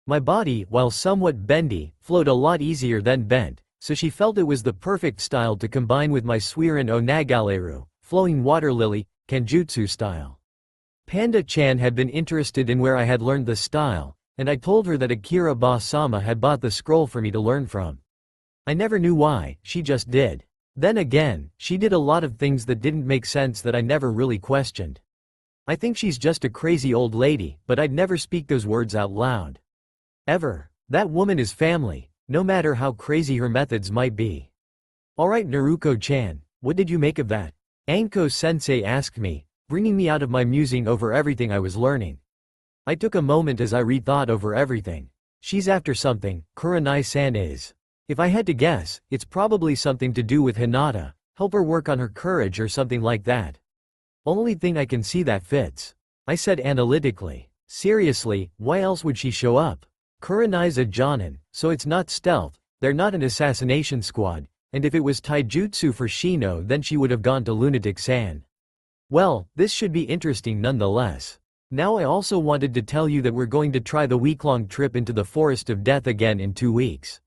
My body, while somewhat bendy, flowed a lot easier than bent, so she felt it was the perfect style to combine with my Suiran o Nagaleru, Flowing Water Lily, Kanjutsu style. Panda-chan had been interested in where I had learned the style, and I told her that Akira Ba-sama had bought the scroll for me to learn from. I never knew why, she just did. Then again, she did a lot of things that didn't make sense that I never really questioned. I think she's just a crazy old lady, but I'd never speak those words out loud. Ever. That woman is family, no matter how crazy her methods might be. Alright Naruto-chan, what did you make of that? Anko-sensei asked me, bringing me out of my musing over everything I was learning. I took a moment as I rethought over everything. She's after something, Kurenai-san is. If I had to guess, it's probably something to do with Hinata, help her work on her courage or something like that. Only thing I can see that fits. I said analytically. Seriously, why else would she show up? Kurenai's a Jonin, so it's not stealth, they're not an assassination squad, and if it was taijutsu for Shino then she would have gone to Lunatic-san. Well, this should be interesting nonetheless. Now I also wanted to tell you that we're going to try the week-long trip into the Forest of Death again in 2 weeks.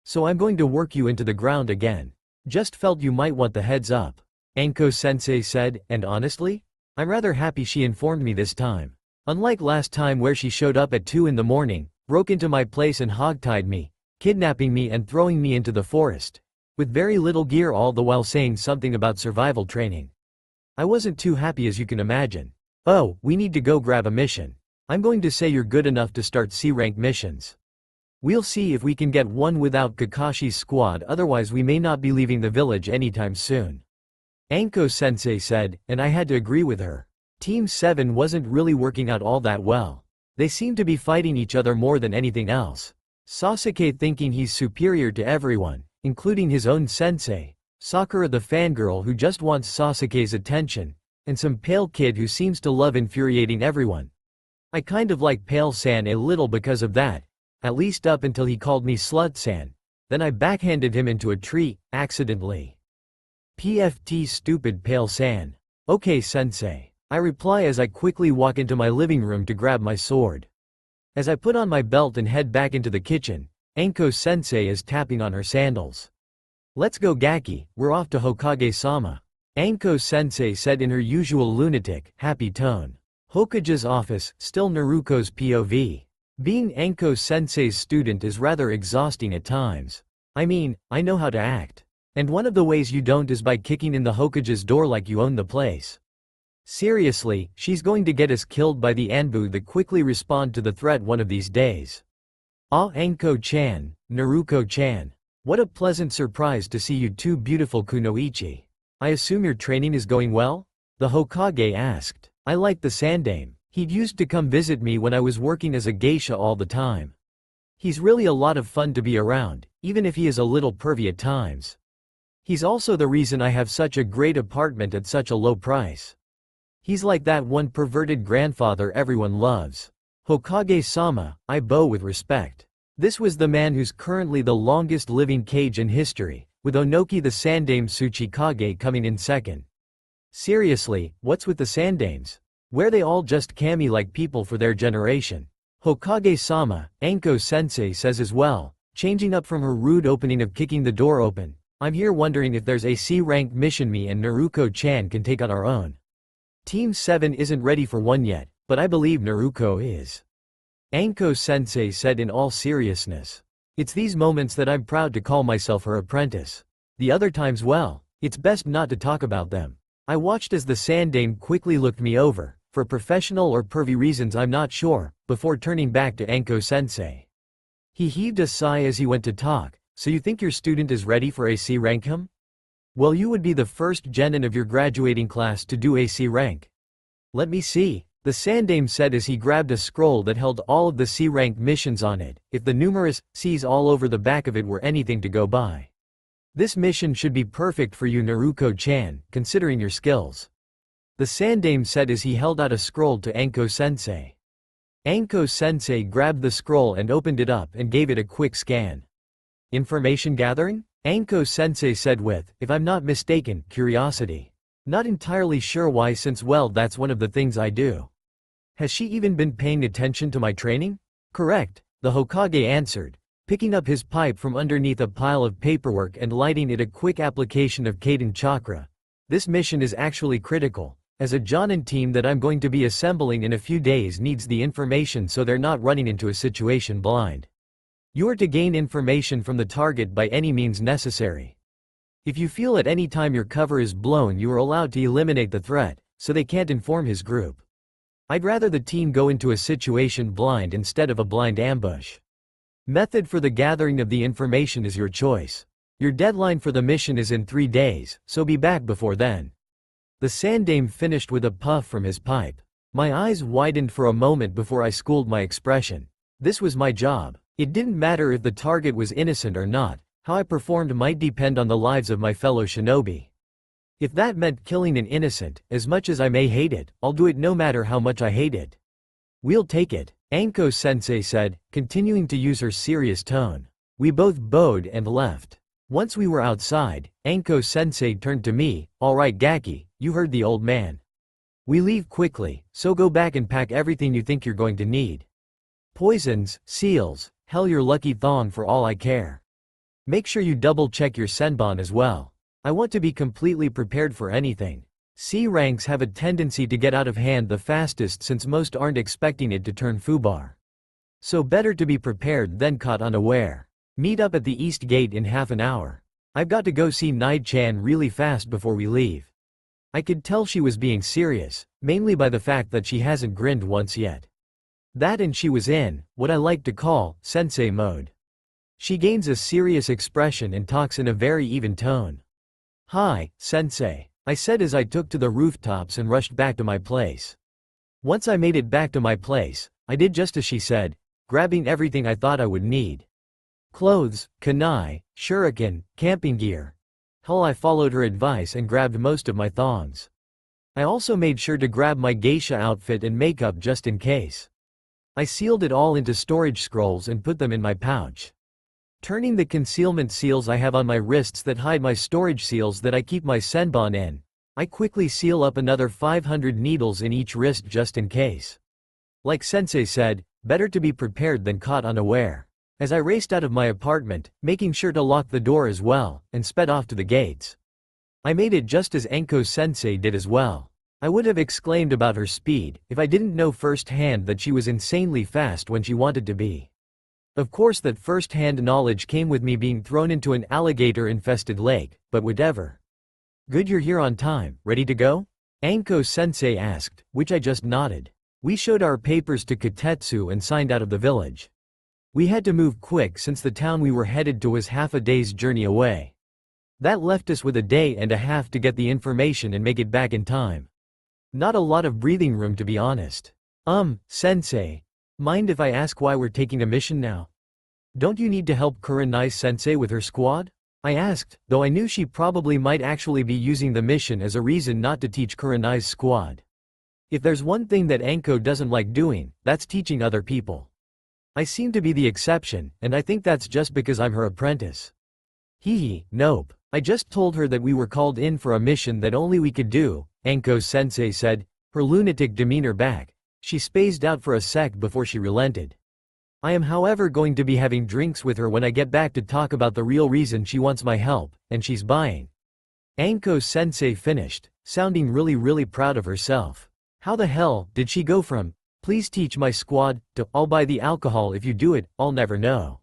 So I'm going to work you into the ground again. Just felt you might want the heads up. Anko-sensei said, and honestly? I'm rather happy she informed me this time. Unlike last time where she showed up at 2 in the morning, broke into my place and hogtied me, kidnapping me and throwing me into the forest, with very little gear all the while saying something about survival training. I wasn't too happy as you can imagine. Oh, we need to go grab a mission. I'm going to say you're good enough to start C-rank missions. We'll see if we can get one without Kakashi's squad, otherwise we may not be leaving the village anytime soon. Anko-sensei said, and I had to agree with her. Team 7 wasn't really working out all that well. They seemed to be fighting each other more than anything else. Sasuke thinking he's superior to everyone, including his own sensei, Sakura the fangirl who just wants Sasuke's attention, and some pale kid who seems to love infuriating everyone. I kind of like Pale-san a little because of that, at least up until he called me Slut-san. Then I backhanded him into a tree, accidentally. PFT stupid Pale-san. Okay sensei. I reply as I quickly walk into my living room to grab my sword. As I put on my belt and head back into the kitchen, Anko-sensei is tapping on her sandals. Let's go Gaki, we're off to Hokage-sama. Anko-sensei said in her usual lunatic, happy tone. Hokage's office, still Naruto's POV. Being Anko-sensei's student is rather exhausting at times. I mean, I know how to act. And one of the ways you don't is by kicking in the Hokage's door like you own the place. Seriously, she's going to get us killed by the Anbu that quickly respond to the threat one of these days. Ah Anko-chan, Naruto-chan. What a pleasant surprise to see you two beautiful kunoichi. I assume your training is going well? The Hokage asked. I like the Sandame. He'd used to come visit me when I was working as a geisha all the time. He's really a lot of fun to be around, even if he is a little pervy at times. He's also the reason I have such a great apartment at such a low price. He's like that one perverted grandfather everyone loves. Hokage-sama, I bow with respect. This was the man who's currently the longest living Kage in history, with Onoki the Sandame Tsuchikage coming in second. Seriously, what's with the Sandames? Were they all just kami-like people for their generation? Hokage-sama, Anko-sensei says as well, changing up from her rude opening of kicking the door open. I'm here wondering if there's a C-rank mission me and Naruto-chan can take on our own. Team 7 isn't ready for one yet, but I believe Naruto is. Anko-sensei said in all seriousness. It's these moments that I'm proud to call myself her apprentice. The other times, well, it's best not to talk about them. I watched as the Sandame quickly looked me over, for professional or pervy reasons I'm not sure, before turning back to Anko-sensei. He heaved a sigh as he went to talk. So you think your student is ready for a C rank him? Well, you would be the first genin of your graduating class to do a C rank. Let me see, the Sandame said as he grabbed a scroll that held all of the C rank missions on it, if the numerous C's all over the back of it were anything to go by. This mission should be perfect for you Naruto-chan, considering your skills. The Sandame said as he held out a scroll to Anko-sensei. Anko-sensei grabbed the scroll and opened it up and gave it a quick scan. Information gathering? Anko-sensei said with, if I'm not mistaken, curiosity. Not entirely sure why since well that's one of the things I do. Has she even been paying attention to my training? Correct, the Hokage answered, picking up his pipe from underneath a pile of paperwork and lighting it a quick application of Kaden chakra. This mission is actually critical, as a Jonin team that I'm going to be assembling in a few days needs the information so they're not running into a situation blind. You are to gain information from the target by any means necessary. If you feel at any time your cover is blown you are allowed to eliminate the threat, so they can't inform his group. I'd rather the team go into a situation blind instead of a blind ambush. Method for the gathering of the information is your choice. Your deadline for the mission is in 3 days, so be back before then. The Sandame finished with a puff from his pipe. My eyes widened for a moment before I schooled my expression. This was my job. It didn't matter if the target was innocent or not, how I performed might depend on the lives of my fellow shinobi. If that meant killing an innocent, as much as I may hate it, I'll do it no matter how much I hate it. We'll take it, Anko-sensei said, continuing to use her serious tone. We both bowed and left. Once we were outside, Anko-sensei turned to me, alright Gaki, you heard the old man. We leave quickly, so go back and pack everything you think you're going to need. Poisons, seals, hell your lucky thong for all I care. Make sure you double check your senbon as well. I want to be completely prepared for anything. C ranks have a tendency to get out of hand the fastest since most aren't expecting it to turn foobar. So better to be prepared than caught unaware. Meet up at the East Gate in half an hour. I've got to go see Nide-chan really fast before we leave. I could tell she was being serious, mainly by the fact that she hasn't grinned once yet. That and she was in, what I like to call, sensei mode. She gains a serious expression and talks in a very even tone. Hi, sensei, I said as I took to the rooftops and rushed back to my place. Once I made it back to my place, I did just as she said, grabbing everything I thought I would need. Clothes, kunai, shuriken, camping gear. Hell, I followed her advice and grabbed most of my thongs. I also made sure to grab my geisha outfit and makeup just in case. I sealed it all into storage scrolls and put them in my pouch. Turning the concealment seals I have on my wrists that hide my storage seals that I keep my senbon in, I quickly seal up another 500 needles in each wrist just in case. Like sensei said, better to be prepared than caught unaware. as I raced out of my apartment, making sure to lock the door as well, and sped off to the gates. I made it just as Anko-sensei did as well. I would have exclaimed about her speed, if I didn't know firsthand that she was insanely fast when she wanted to be. Of course that first-hand knowledge came with me being thrown into an alligator-infested lake, but whatever. Good, you're here on time, ready to go? Anko-sensei asked, which I just nodded. We showed our papers to Katetsu and signed out of the village. We had to move quick since the town we were headed to was half a day's journey away. That left us with a day and a half to get the information and make it back in time. Not a lot of breathing room, to be honest. Sensei. Mind if I ask why we're taking a mission now? Don't you need to help Kurenai-sensei with her squad? I asked, though I knew she probably might actually be using the mission as a reason not to teach Kurenai's squad. If there's one thing that Anko doesn't like doing, that's teaching other people. I seem to be the exception, and I think that's just because I'm her apprentice. Hee, nope. I just told her that we were called in for a mission that only we could do, Anko-sensei said, her lunatic demeanor back. She spaced out for a sec before she relented. I am however going to be having drinks with her when I get back to talk about the real reason she wants my help, and she's buying. Anko-sensei finished, sounding really proud of herself. How the hell did she go from, please teach my squad, to, I'll buy the alcohol if you do it, I'll never know.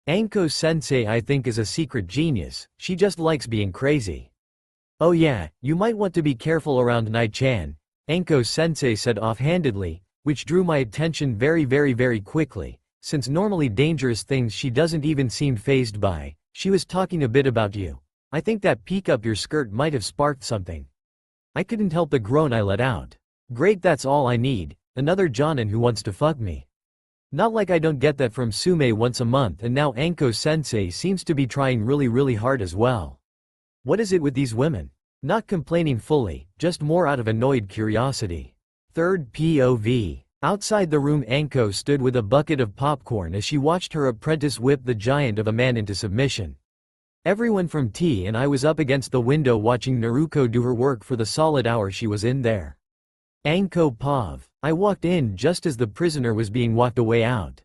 Anko-sensei I think is a secret genius, she just likes being crazy. Oh yeah, you might want to be careful around Nai-chan, Anko-sensei said offhandedly, which drew my attention very quickly, since normally dangerous things she doesn't even seem fazed by. She was talking a bit about you. I think that peek up your skirt might have sparked something. I couldn't help the groan I let out. Great, that's all I need, another Jonin who wants to fuck me. Not like I don't get that from Sume once a month, and now Anko-sensei seems to be trying really hard as well. What is it with these women? Not complaining fully, just more out of annoyed curiosity. Third POV. Outside the room, Anko stood with a bucket of popcorn as she watched her apprentice whip the giant of a man into submission. Everyone from T and I was up against the window watching Naruto do her work for the solid hour she was in there. Anko Pav. I walked in just as the prisoner was being walked away out.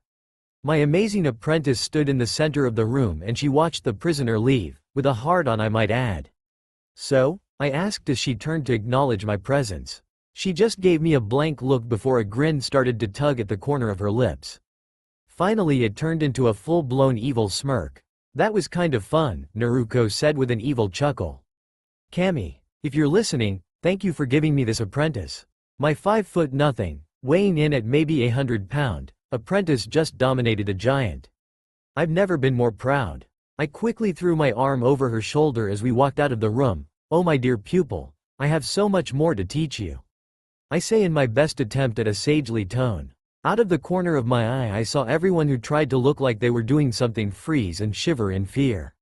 My amazing apprentice stood in the center of the room and she watched the prisoner leave, with a hard-on I might add. So? I asked as she turned to acknowledge my presence. She just gave me a blank look before a grin started to tug at the corner of her lips. Finally it turned into a full-blown evil smirk. That was kind of fun, Naruto said with an evil chuckle. Kami, if you're listening, thank you for giving me this apprentice. My 5'0", weighing in at maybe 100-pound, apprentice just dominated a giant. I've never been more proud. I quickly threw my arm over her shoulder as we walked out of the room. Oh my dear pupil, I have so much more to teach you. I say in my best attempt at a sagely tone. Out of the corner of my eye I saw everyone who tried to look like they were doing something freeze and shiver in fear.